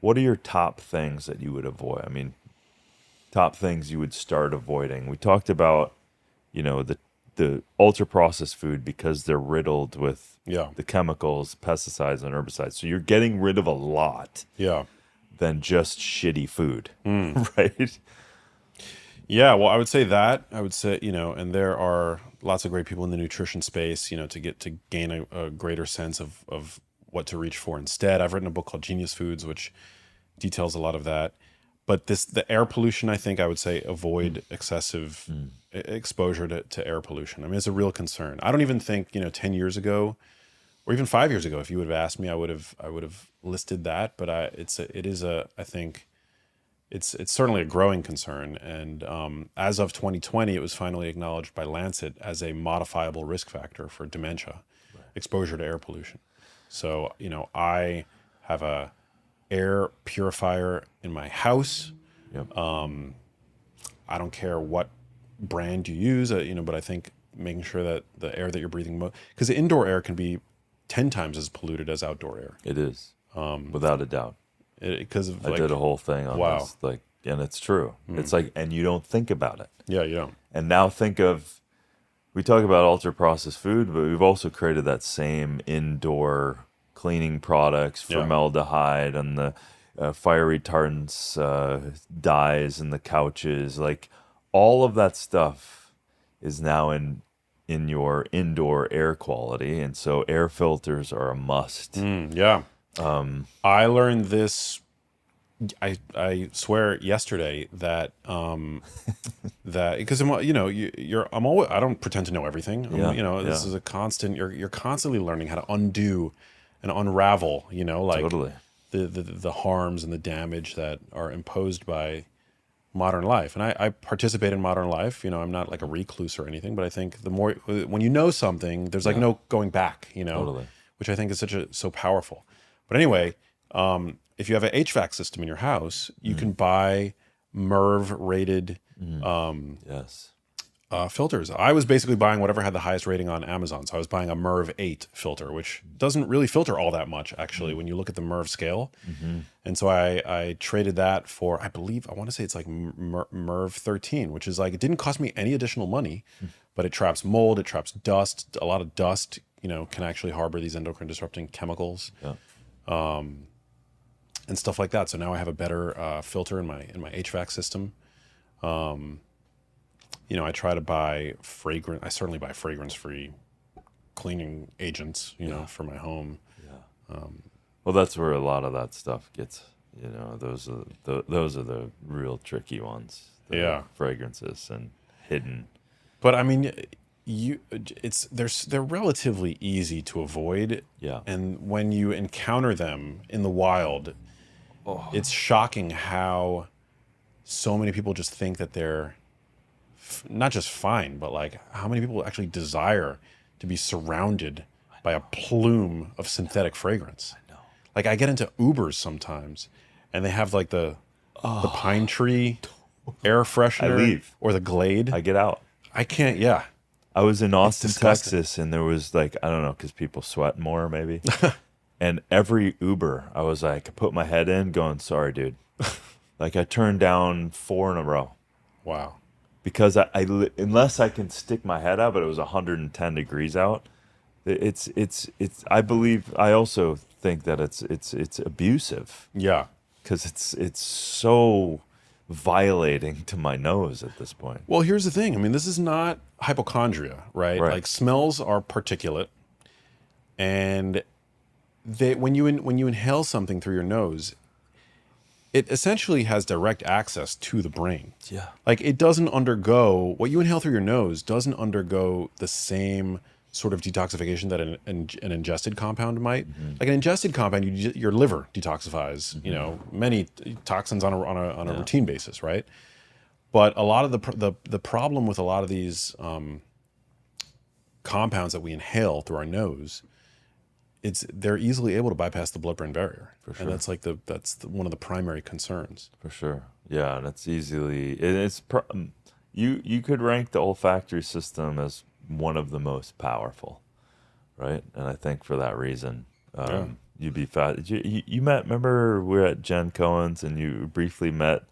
What are your top things that you would avoid? I mean, top things you would start avoiding. We talked about, the ultra-processed food because they're riddled with the chemicals, pesticides, and herbicides. So you're getting rid of a lot. Yeah. than just shitty food, right? Yeah, well, I would say that. I would say, and there are lots of great people in the nutrition space, to gain a greater sense of what to reach for instead. I've written a book called Genius Foods, which details a lot of that. But the air pollution, I think I would say avoid excessive exposure to air pollution. I mean, it's a real concern. I don't even think, 10 years ago or even 5 years ago, if you would have asked me, I would have listed that. But I think it's certainly a growing concern. And as of 2020, it was finally acknowledged by Lancet as a modifiable risk factor for dementia, exposure to air pollution. So, I have a air purifier in my house. Yep. I don't care what brand you use, but I think making sure that the air that you're breathing, because the indoor air can be 10 times as polluted as outdoor air. It is, without a doubt. Because I did a whole thing on this, and it's true. It's like, and you don't think about it. Yeah, you don't. And now we talk about ultra processed food, but we've also created that same indoor cleaning products, formaldehyde and the fire retardants, dyes in the couches. Like all of that stuff is now in your indoor air quality. And so air filters are a must. Yeah. I learned this, I swear yesterday that, because I don't pretend to know everything. This is a constant, you're constantly learning how to undo and unravel, Totally. the harms and the damage that are imposed by modern life. And I participate in modern life. I'm not like a recluse or anything, but I think the more, when you know something, there's like no going back, Totally. which I think is so powerful. But anyway, if you have an HVAC system in your house, you can buy MERV rated Yes. Filters. I was basically buying whatever had the highest rating on Amazon. So I was buying a MERV 8 filter, which doesn't really filter all that much, actually, when you look at the MERV scale. And so I traded that for, I want to say it's like MERV 13, which is like, it didn't cost me any additional money, but it traps mold, it traps dust. A lot of dust, can actually harbor these endocrine disrupting chemicals. And stuff like that. So now I have a better filter in my HVAC system. I try to buy I certainly buy fragrance-free cleaning agents, for my home. Well, that's where a lot of that stuff gets, those are the real tricky ones. The fragrances and hidden. But I mean, they're relatively easy to avoid. Yeah. And when you encounter them in the wild, it's shocking how so many people just think that they're not just fine, but like how many people actually desire to be surrounded by a plume of synthetic fragrance. I know. Like I get into Ubers sometimes and they have like the pine tree air freshener. I leave. Or the Glade. I get out. I can't, I was in Austin, Texas, and there was like, I don't know, because people sweat more maybe. And every Uber, I was like, I put my head in going, sorry, dude. Like I turned down 4 in a row. Wow. Because unless I can stick my head out, but it was 110 degrees out. It's I also think that it's abusive. Yeah. Because it's so violating to my nose at this point. Well, here's the thing. I mean, this is not hypochondria, right? Like smells are particulate, and when you inhale something through your nose, it essentially has direct access to the brain. Yeah. Like it doesn't undergo what you inhale through your nose doesn't undergo the same sort of detoxification that an ingested compound might. Like an ingested compound, your liver detoxifies, many toxins on a routine basis, right? But a lot of the problem with a lot of these compounds that we inhale through our nose, they're easily able to bypass the blood-brain barrier, for sure. And that's like one of the primary concerns. For sure, yeah, and you could rank the olfactory system as one of the most powerful, right? And I think for that reason, you'd be fat. You met? Remember we were at Jen Cohen's and you briefly met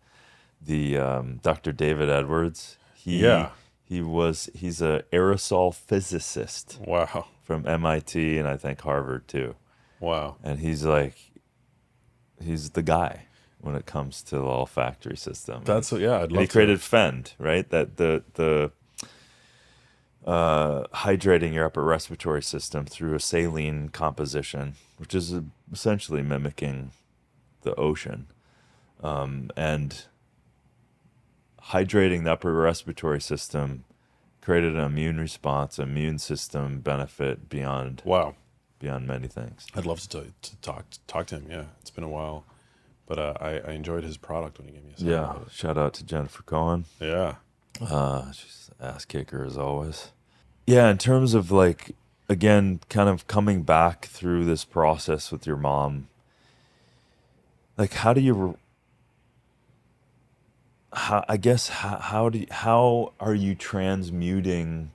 the Dr. David Edwards. He's a aerosol physicist. Wow. From MIT and I think Harvard too. Wow. And he's the guy. when it comes to the olfactory system. That's yeah. I'd And love he to. created Fend, right? That the hydrating your upper respiratory system through a saline composition, which is essentially mimicking the ocean, and hydrating the upper respiratory system created an immune response, immune system benefit beyond Wow. many things. I'd love to talk to him. Yeah, it's been a while, but I enjoyed his product when he gave me a sample Yeah, of it. shout out to Jennifer Cohen. Yeah. She's an ass kicker as always. Yeah, in terms of like, again, kind of coming back through this process with your mom, like how are you transmuting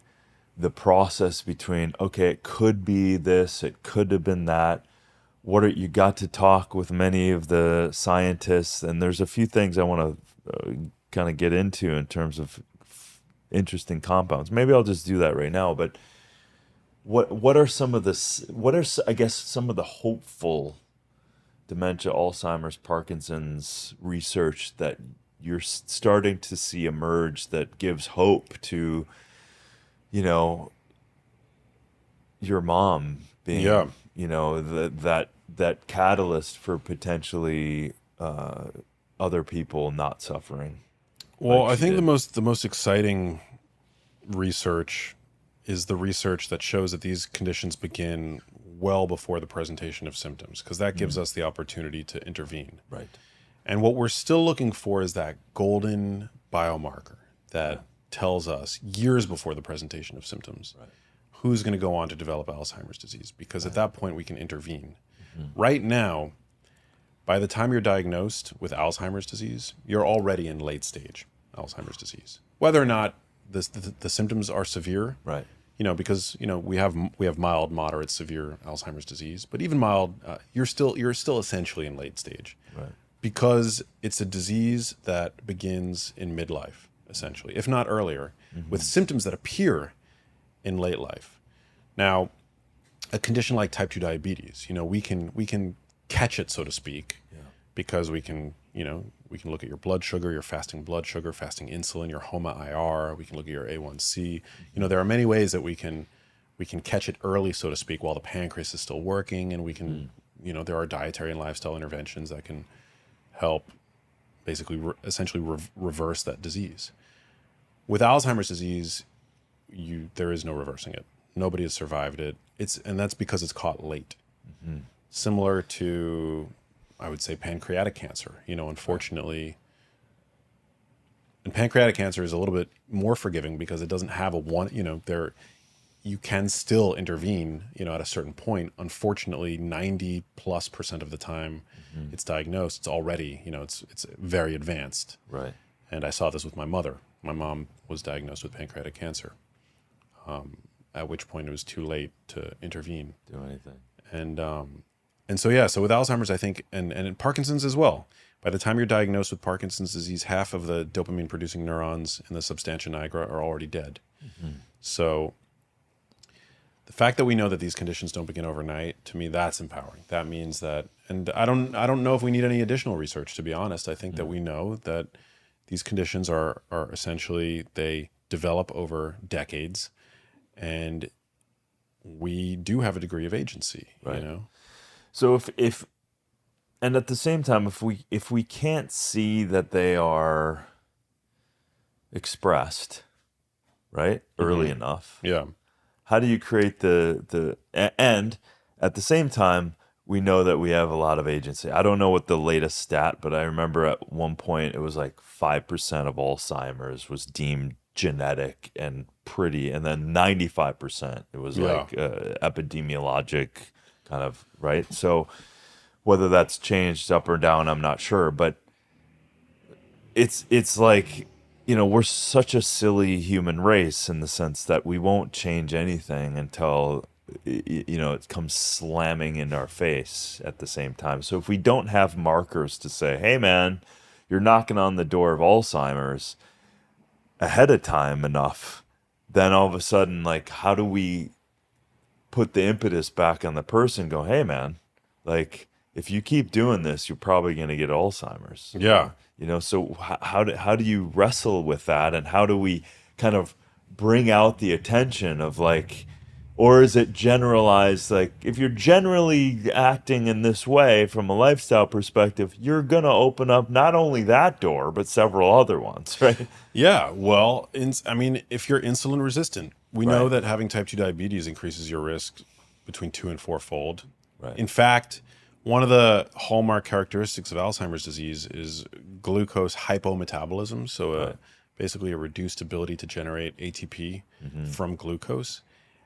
the process between, okay, it could be this, it could have been that. You got to talk with many of the scientists, and there's a few things I want to kind of get into in terms of interesting compounds. Maybe I'll just do that right now. But what are some of I guess some of the hopeful dementia, Alzheimer's, Parkinson's research that you're starting to see emerge that gives hope to, your mom being, Yeah. that catalyst for potentially other people not suffering. Well, like I she think did. the most exciting research is the research that shows that these conditions begin well before the presentation of symptoms, because that gives us the opportunity to intervene. Right. And what we're still looking for is that golden biomarker that tells us years before the presentation of symptoms who's going to go on to develop Alzheimer's disease, because at that point we can intervene. Right now, by the time you're diagnosed with Alzheimer's disease, you're already in late stage Alzheimer's disease. Whether or not the symptoms are severe, Right. because we have mild, moderate, severe Alzheimer's disease, but even mild, you're still essentially in late stage. Right. Because it's a disease that begins in midlife, essentially, if not earlier, with symptoms that appear in late life. Now, a condition like type 2 diabetes, we can catch it, so to speak, because we can look at your blood sugar, your fasting blood sugar, fasting insulin, your HOMA-IR. We can look at your A1C. There are many ways that we can catch it early, so to speak, while the pancreas is still working, and we can, there are dietary and lifestyle interventions that can help basically essentially reverse that disease. With Alzheimer's disease, there is no reversing it. Nobody has survived it. And that's because it's caught late. Similar to, I would say, pancreatic cancer. Unfortunately, and pancreatic cancer is a little bit more forgiving because it doesn't have you can still intervene, at a certain point. Unfortunately, 90+% of the time it's diagnosed, it's already, it's very advanced. Right. And I saw this with my mother. My mom was diagnosed with pancreatic cancer, at which point it was too late to intervene. Do anything. And so with Alzheimer's, I think, and in Parkinson's as well, by the time you're diagnosed with Parkinson's disease, half of the dopamine-producing neurons in the substantia nigra are already dead. So the fact that we know that these conditions don't begin overnight, to me, that's empowering. That means that, and I don't know if we need any additional research, to be honest. I think that we know that these conditions are essentially, they develop over decades, and we do have a degree of agency, Right. So if and at the same time, if we can't see that they are expressed, right, early enough, Yeah. how do you create and at the same time, we know that we have a lot of agency. I don't know what the latest stat, but I remember at one point it was like 5% of Alzheimer's was deemed genetic and pretty, and then 95% it was like epidemiologic kind of, right? So whether that's changed up or down, I'm not sure, but it's like, we're such a silly human race in the sense that we won't change anything until it comes slamming in our face at the same time. So if we don't have markers to say, hey man, you're knocking on the door of Alzheimer's ahead of time enough, then all of a sudden, like, how do we put the impetus back on the person, go, hey man, like, if you keep doing this, you're probably going to get Alzheimer's. Yeah. So how do you wrestle with that, and how do we kind of bring out the attention of like, or is it generalized? Like, if you're generally acting in this way from a lifestyle perspective, you're going to open up not only that door, but several other ones, right? Yeah. Well, if you're insulin resistant, we know Right. that having type 2 diabetes increases your risk between 2 and 4-fold. Right. In fact, one of the hallmark characteristics of Alzheimer's disease is glucose hypometabolism. So basically a reduced ability to generate ATP from glucose.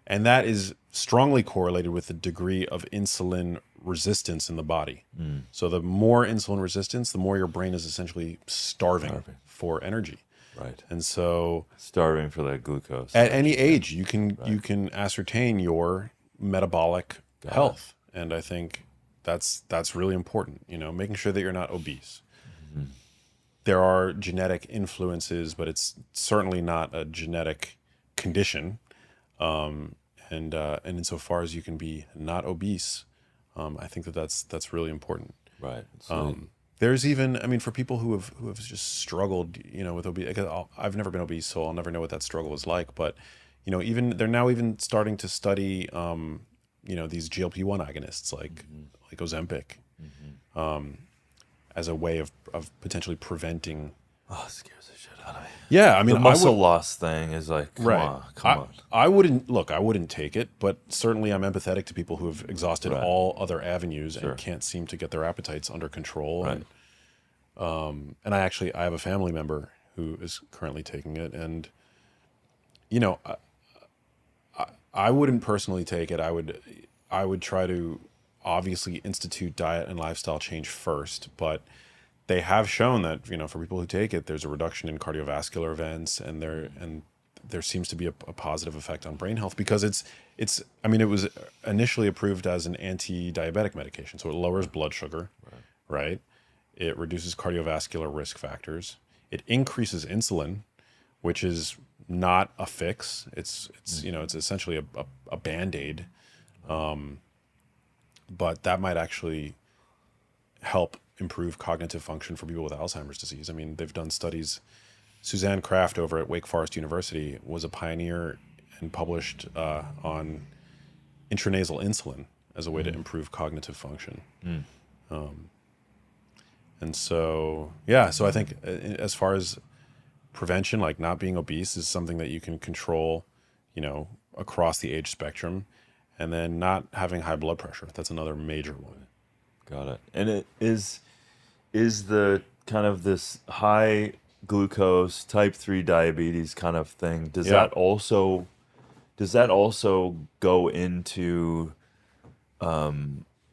And that is strongly correlated with the degree of insulin resistance in the body. So the more insulin resistance, the more your brain is essentially starving for energy. Right. And so Starving for that glucose. at any age, you can ascertain your metabolic health. And I think that's really important, making sure that you're not obese. There are genetic influences, but it's certainly not a genetic condition. And insofar as you can be not obese, I think that's really important. Right. There's even, for people who have just struggled, with obesity. I've never been obese, so I'll never know what that struggle is like. But, they're now even starting to study, these GLP-1 agonists like Ozempic, as a way of potentially preventing. Oh, it scares the shit out of me. Yeah, The muscle loss thing is like, come on. I wouldn't take it, but certainly I'm empathetic to people who have exhausted all other avenues and can't seem to get their appetites under control. Right. And I have a family member who is currently taking it, and I wouldn't personally take it. I would try to obviously institute diet and lifestyle change first, but they have shown that, for people who take it, there's a reduction in cardiovascular events, and there seems to be a positive effect on brain health, because it was initially approved as an anti-diabetic medication. So it lowers blood sugar, right? It reduces cardiovascular risk factors. It increases insulin, which is not a fix. It's essentially a Band-Aid. But that might actually help improve cognitive function for people with Alzheimer's disease. They've done studies. Suzanne Kraft over at Wake Forest University was a pioneer and published on intranasal insulin as a way to improve cognitive function. And so I think as far as prevention, like not being obese is something that you can control, across the age spectrum. And then not having high blood pressure. That's another major one. Got it. And it is the kind of this high glucose type 3 diabetes kind of thing. Does that also go into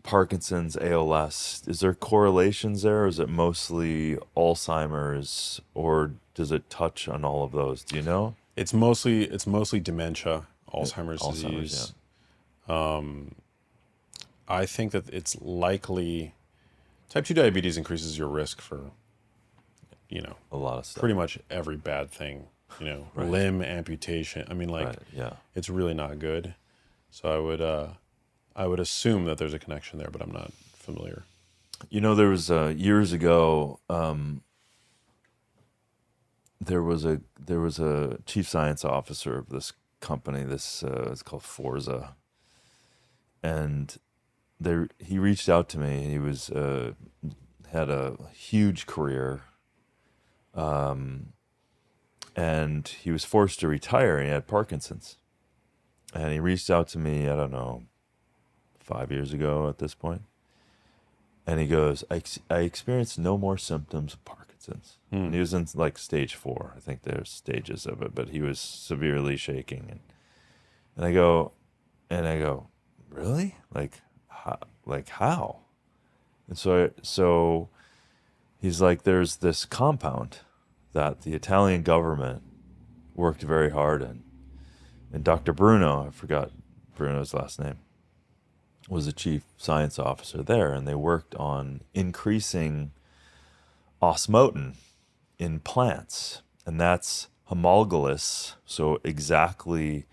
Parkinson's, ALS? Is there correlations there, or is it mostly Alzheimer's, or does it touch on all of those? Do you know? It's mostly dementia, Alzheimer's disease. Yeah. I think that it's likely type 2 diabetes increases your risk for, A lot of stuff. pretty much every bad thing, limb amputation. It's really not good. So I would assume that there's a connection there, but I'm not familiar. There was years ago, there was a chief science officer of this company. This it's called Forza. And he reached out to me. He was had a huge career, and he was forced to retire. And he had Parkinson's, and he reached out to me. I don't know, 5 years ago at this point, and he goes, "I experienced no more symptoms of Parkinson's." And he was in like stage 4. I think there's stages of it, but he was severely shaking, and I go. Really? Like how? And so he's like, there's this compound that the Italian government worked very hard in. And Dr. Bruno, I forgot Bruno's last name, was the chief science officer there. And they worked on increasing osmotin in plants. And that's homologous, so exactly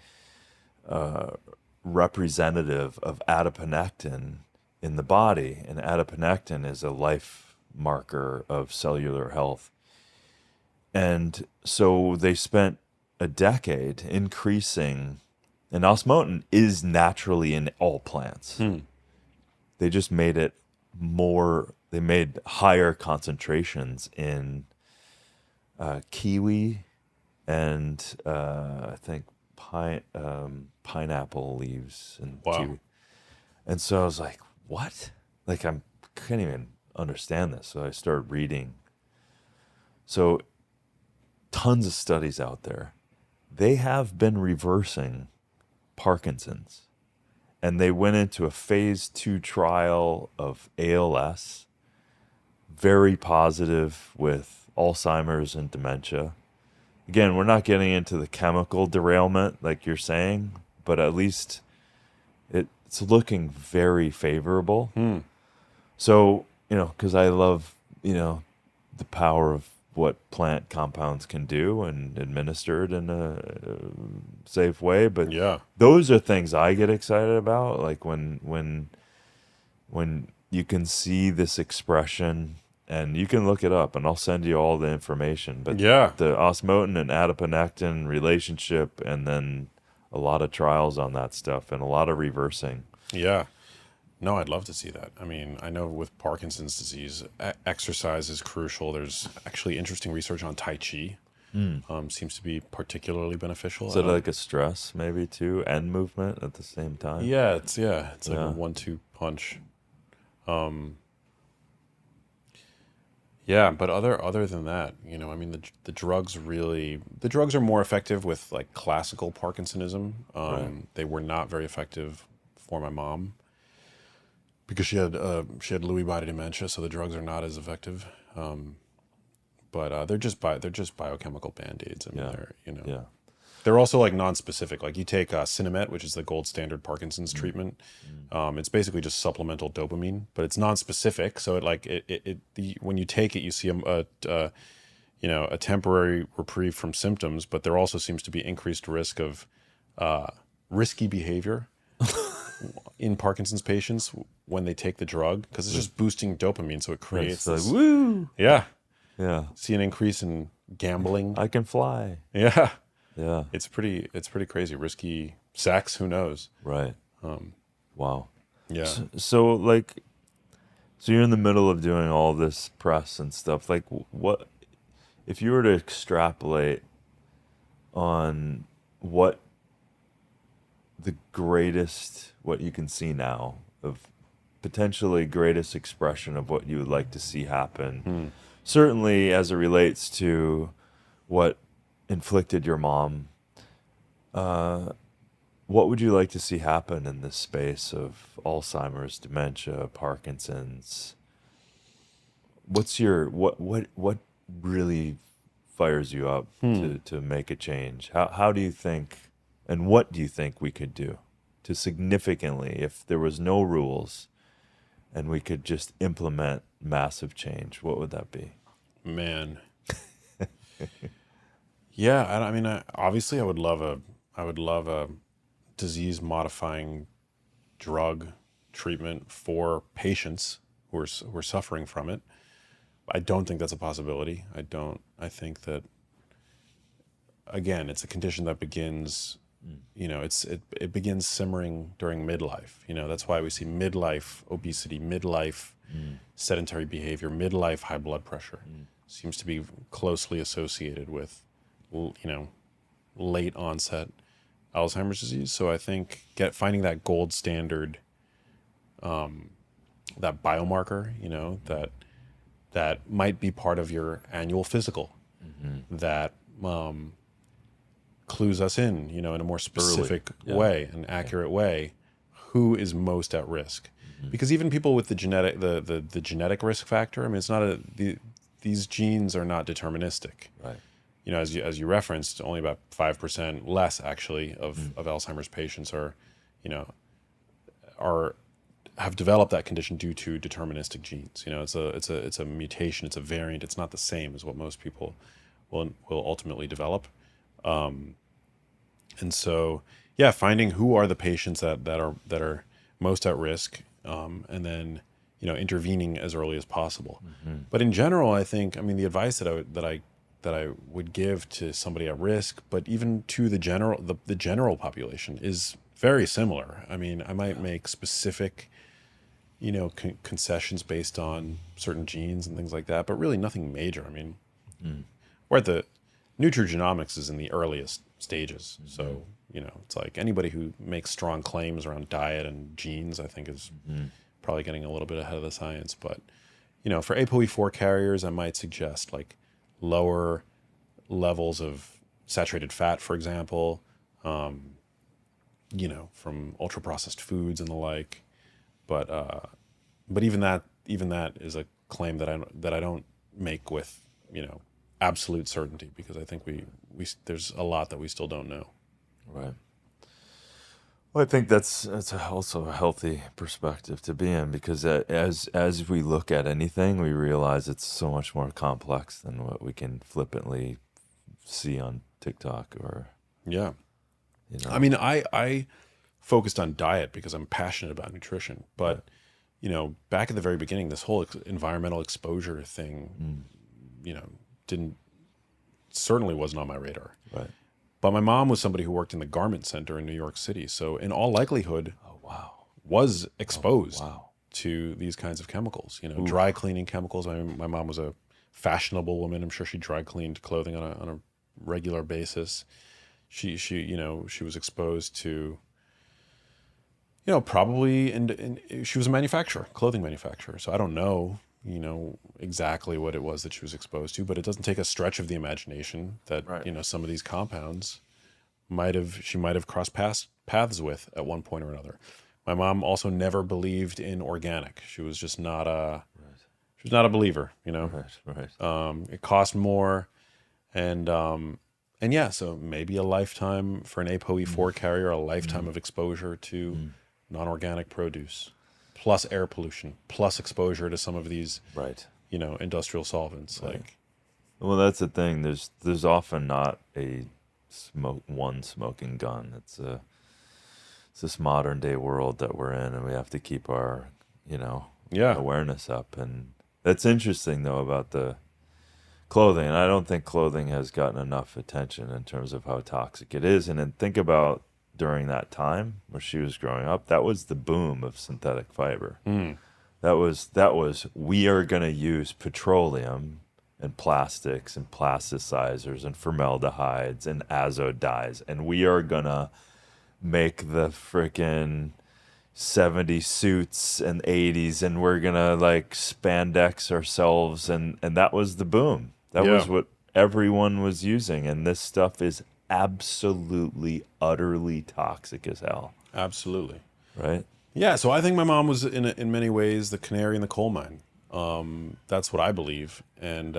representative of adiponectin in the body, and adiponectin is a life marker of cellular health. And so they spent a decade increasing, and osmotin is naturally in all plants. They just made it more, they made higher concentrations in kiwi and I think pineapple leaves and Wow. kiwi. And so I was like, what? Like, I can't even understand this. So I started reading. So tons of studies out there. They have been reversing Parkinson's. And they went into a phase 2 trial of ALS, very positive with Alzheimer's and dementia. Again, we're not getting into the chemical derailment like you're saying, but at least it's looking very favorable. So, because I love, the power of what plant compounds can do and administered in a safe way. But Yeah. those are things I get excited about. Like when you can see this expression, and you can look it up, and I'll send you all the information. But Yeah. the osmotin and adiponectin relationship, and then a lot of trials on that stuff, and a lot of reversing. Yeah. No, I'd love to see that. I mean, I know with Parkinson's disease, exercise is crucial. There's actually interesting research on Tai Chi. Seems to be particularly beneficial. Is it like a stress maybe too, and movement at the same time? Yeah, it's like Yeah. a 1-2 punch. Yeah, but other than that, I mean, the drugs are more effective with like classical Parkinsonism. They were not very effective for my mom because she had Lewy body dementia, so the drugs are not as effective. But they're just biochemical band-aids. I mean, Yeah. Yeah. they're also like non-specific. Like you take Sinemet, which is the gold standard Parkinson's treatment. It's basically just supplemental dopamine, but it's non-specific. So when you take it, you see a temporary reprieve from symptoms, but there also seems to be increased risk of risky behavior in Parkinson's patients when they take the drug, because it's just boosting dopamine, so it creates It's like, this. woo! Yeah, Yeah. see an increase in gambling. I can fly. Yeah. Yeah. It's pretty crazy. Risky sex, who knows? Right. Wow. Yeah. So you're in the middle of doing all this press and stuff. Like, what if you were to extrapolate on what you can see now of potentially greatest expression of what you would like to see happen? Certainly as it relates to what inflicted your mom, what would you like to see happen in this space of Alzheimer's, dementia, Parkinson's? What's what really fires you up to make a change? How do you think, and what do you think we could do to significantly, if there was no rules and we could just implement massive change, what would that be? Man. Yeah, I mean, obviously, I would love a disease modifying drug treatment for patients who are suffering from it. I don't think that's a possibility. I think that, again, it's a condition that begins, it begins simmering during midlife. That's why we see midlife obesity, midlife sedentary behavior, midlife high blood pressure seems to be closely associated with, late onset Alzheimer's disease. So I think finding that gold standard, that biomarker, that might be part of your annual physical, that clues us in a more specific way, an accurate way, who is most at risk. Because even people with the genetic risk factor, I mean, it's not these genes are not deterministic. Right. As you referenced, only about 5% less actually of Alzheimer's patients have developed that condition due to deterministic genes. It's a mutation, it's a variant. It's not the same as what most people will ultimately develop. And so, finding who are the patients that are most at risk, and then intervening as early as possible. But in general, I think, the advice that I would give to somebody at risk, but even to the general population, is very similar. I might make specific concessions based on certain genes and things like that, but really nothing major. We're at the nutrigenomics is in the earliest stages. So, it's like anybody who makes strong claims around diet and genes, I think is probably getting a little bit ahead of the science. But, for ApoE4 carriers, I might suggest like lower levels of saturated fat, for example, from ultra processed foods and the like. But even that is a claim that I don't make with absolute certainty, because I think we there's a lot that we still don't know. Right. Well, I think that's also a healthy perspective to be in, because as we look at anything, we realize it's so much more complex than what we can flippantly see on TikTok or. Yeah. I focused on diet because I'm passionate about nutrition, but back at the very beginning, this whole environmental exposure thing, certainly wasn't on my radar. Right. But my mom was somebody who worked in the garment center in New York City, so in all likelihood, was exposed to these kinds of chemicals. Dry cleaning chemicals. My mom was a fashionable woman. I'm sure she dry cleaned clothing on a regular basis. She was exposed to. Probably, and she was a manufacturer, clothing manufacturer. So I don't know, exactly what it was that she was exposed to, but it doesn't take a stretch of the imagination that, some of these compounds she might have crossed paths with at one point or another. My mom also never believed in organic. She was just not she was not a believer, Right. It cost more, and yeah, so maybe a lifetime for an ApoE4 carrier, a lifetime of exposure to non-organic produce, plus air pollution, plus exposure to some of these, industrial solvents. Right. Like, well, that's the thing. There's often not one smoking gun. It's this modern day world that we're in, and we have to keep our, awareness up. And that's interesting though about the clothing. And I don't think clothing has gotten enough attention in terms of how toxic it is. And then think about during that time where she was growing up, that was the boom of synthetic fiber. That was we are going to use petroleum and plastics and plasticizers and formaldehydes and azo dyes, and we are going to make the freaking 70s suits and 80s, and we're going to like spandex ourselves, and that was the boom. That was what everyone was using, and this stuff is absolutely, utterly toxic as hell. absolutely. Right? Yeah, so I think my mom was in many ways the canary in the coal mine. That's what I believe, and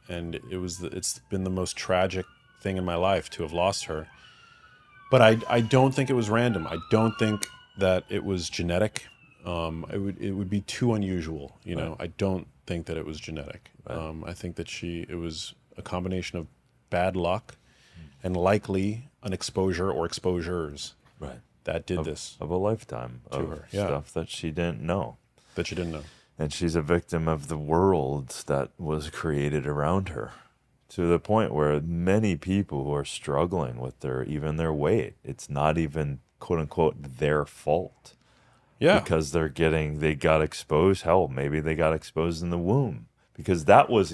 it's been the most tragic thing in my life to have lost her. But I don't think it was random. I don't think that it was genetic. It would be too unusual. I don't think that it was genetic. Right. I think that it was a combination of bad luck and likely an exposure or exposures that did this of a lifetime to of her. stuff that she didn't know. That she didn't know. And she's a victim of the world that was created around her, to the point where many people who are struggling with their weight, it's not even quote unquote their fault. Yeah. Because they got exposed. Hell, maybe they got exposed in the womb, because that was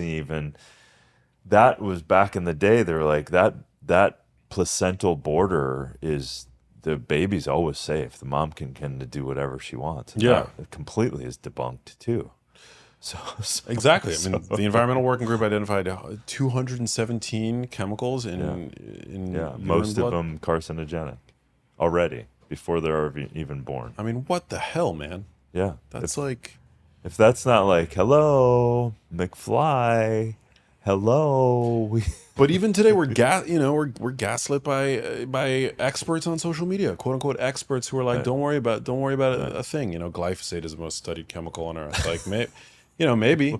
back in the day. They're like that placental border is, the baby's always safe. The mom can do whatever she wants. And that completely is debunked too. So exactly. The Environmental Working Group identified 217 chemicals in most blood. of them carcinogenic already before they're even born. What the hell, man? Yeah, That's if that's not like, hello, McFly, hello. But even today, we're gaslit by experts on social media, quote unquote experts who are like, don't worry about a thing. Glyphosate is the most studied chemical on earth. Like, maybe,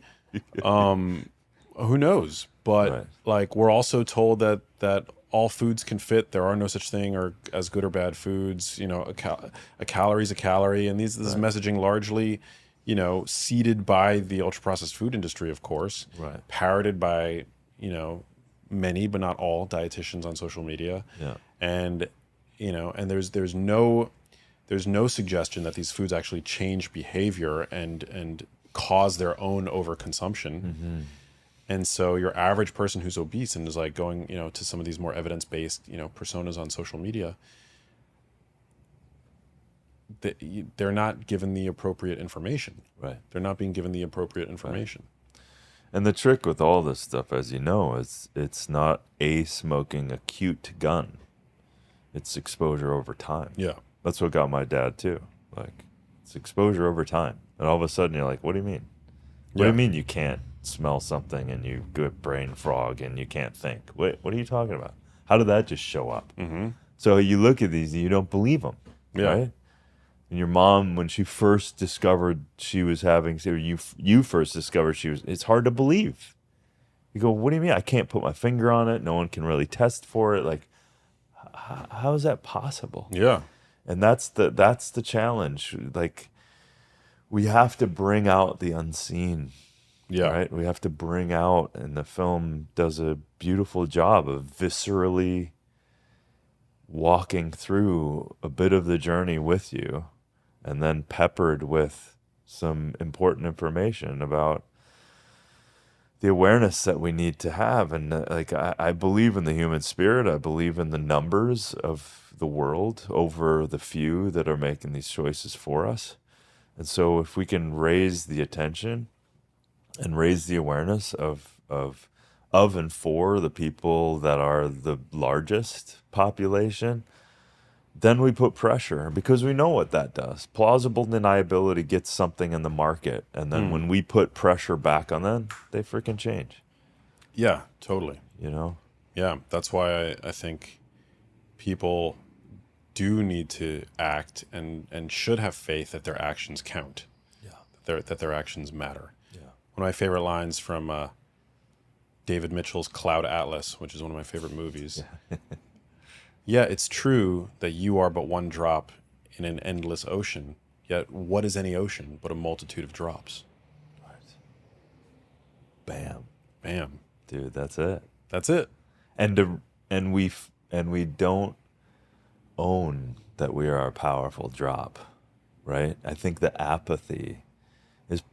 who knows? But like, we're also told that all foods can fit. There are no such thing or as good or bad foods. A calorie is a calorie, and this is messaging largely, seeded by the ultra processed food industry, of course, Right. parroted by many but not all dietitians on social media. Yeah. And and there's no suggestion that these foods actually change behavior and cause their own overconsumption. Mm-hmm. And so your average person who's obese and is like going, to some of these more evidence-based, personas on social media, they're not given the appropriate information. Right. They're not being given the appropriate information. Right. And the trick with all this stuff, as you know, is it's not smoking a cute gun. It's exposure over time. Yeah. That's what got my dad too. Like, it's exposure over time. And all of a sudden you're like, what do you mean? What do you mean you can't smell something and you get brain fog and you can't think? What are you talking about? How did that just show up? Mm-hmm. So you look at these and you don't believe them, right? And your mom, when she first discovered she was having, or you first discovered it's hard to believe. You go, what do you mean? I can't put my finger on it. No one can really test for it. Like, how is that possible? Yeah. And that's the challenge. Like, we have to bring out the unseen. Yeah. Right? We have to bring out, and the film does a beautiful job of viscerally walking through a bit of the journey with you, and then peppered with some important information about the awareness that we need to have. And like, I believe in the human spirit. I believe in the numbers of the world over the few that are making these choices for us. And so if we can raise the attention and raise the awareness of and for the people that are the largest population, then we put pressure, because we know what that does. Plausible deniability gets something in the market, and then when we put pressure back on them, they freaking change. Yeah, totally. Yeah, that's why I think people do need to act and should have faith that their actions count. Yeah. That their actions matter. Yeah. One of my favorite lines from David Mitchell's Cloud Atlas, which is one of my favorite movies. Yeah. Yeah, it's true that you are but one drop in an endless ocean, yet what is any ocean but a multitude of drops? Right. Bam. Bam. Dude, that's it. That's it. And we don't own that we are a powerful drop, right? I think the apathy is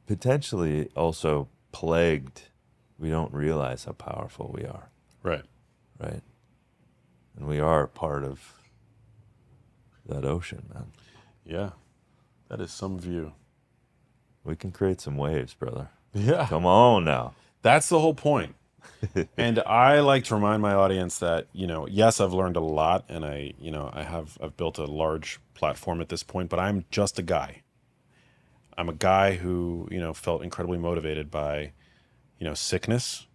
potentially also plagued. We don't realize how powerful we are. Right. Right. And we are part of that ocean, man. Yeah. That is some view. We can create some waves, brother. Yeah. Come on now. That's the whole point. And I like to remind my audience that, yes, I've learned a lot, and I've built a large platform at this point, but I'm just a guy. I'm a guy who, felt incredibly motivated by, sickness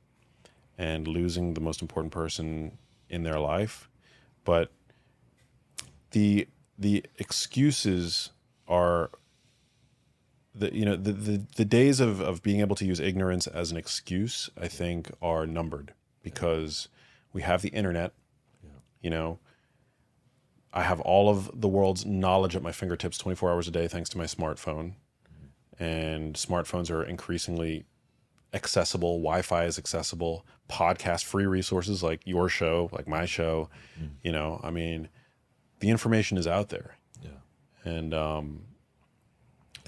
and losing the most important person in their life. But the excuses are the days of being able to use ignorance as an excuse, I think, are numbered, because we have the internet. I have all of the world's knowledge at my fingertips 24 hours a day thanks to my smartphone. And smartphones are increasingly accessible. Wi-Fi is accessible. Podcast free resources like your show, like my show. The information is out there. Yeah.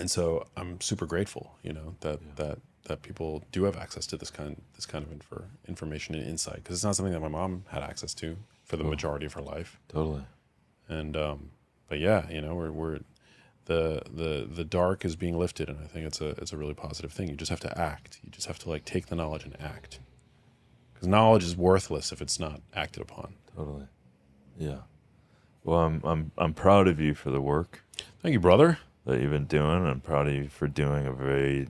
And so I'm super grateful, that people do have access to this kind of information and insight, because it's not something that my mom had access to for the majority of her life. Totally. And but yeah, we're the dark is being lifted, and I think it's a really positive thing. You just have to act. You just have to take the knowledge and act, because knowledge is worthless if it's not acted upon. Totally. Yeah. Well, I'm proud of you for the work. Thank you, brother. That you've been doing. I'm proud of you for doing a very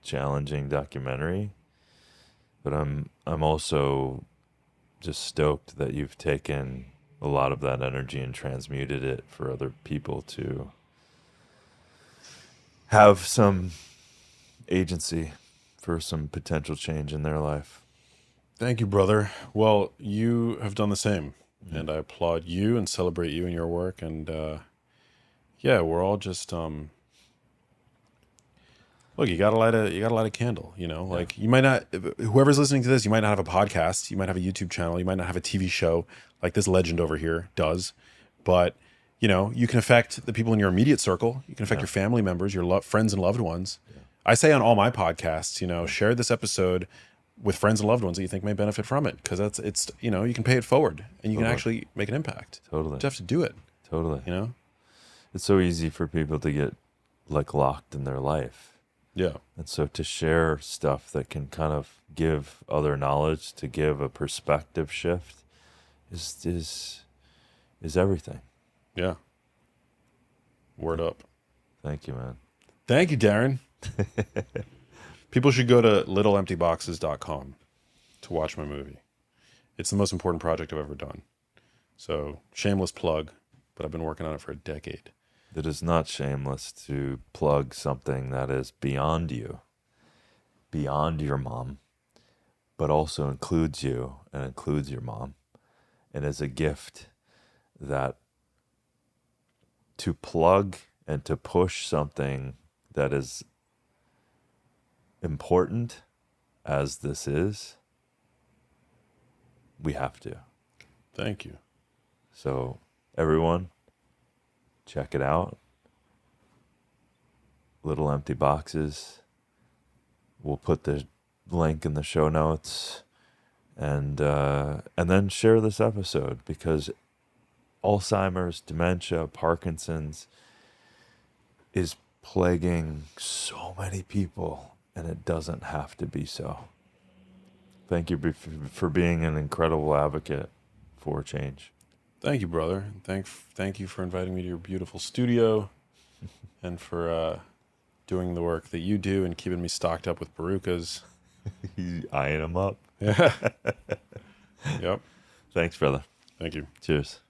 challenging documentary. But I'm also just stoked that you've taken a lot of that energy and transmuted it for other people to have some agency for some potential change in their life. Thank you, brother. Well, you have done the same, and I applaud you and celebrate you and your work. And yeah, we're all just look. You gotta light a candle. You know, like you might not. Whoever's listening to this, you might not have a podcast. You might have a YouTube channel. You might not have a TV show like this legend over here does, but you know, you can affect the people in your immediate circle. You can affect your family members, your friends and loved ones. I say on all my podcasts, you know, share this episode with friends and loved ones that you think may benefit from it, because it's you know, you can pay it forward and you can actually make an impact. Totally. You just have to do it. Totally. You know? It's so easy for people to get like locked in their life. Yeah. And so to share stuff that can kind of give other knowledge, to give a perspective shift is everything. Yeah. Word up. Thank you, man. Thank you, Darren. People should go to littleemptyboxes.com to watch my movie. It's the most important project I've ever done. So, shameless plug, but I've been working on it for a decade. It is not shameless to plug something that is beyond you, beyond your mom, but also includes you and includes your mom, and is a gift that to plug and to push something that is important as this is, we have to. Thank you. So everyone, check it out. Little Empty Boxes. We'll put the link in the show notes, and then share this episode, because Alzheimer's, dementia, Parkinson's is plaguing so many people, and it doesn't have to be so. Thank you for being an incredible advocate for change. Thank you, brother. Thank you for inviting me to your beautiful studio and for doing the work that you do and keeping me stocked up with barukas. You eyeing them up. Yeah. Yep. Thanks, brother. Thank you. Cheers.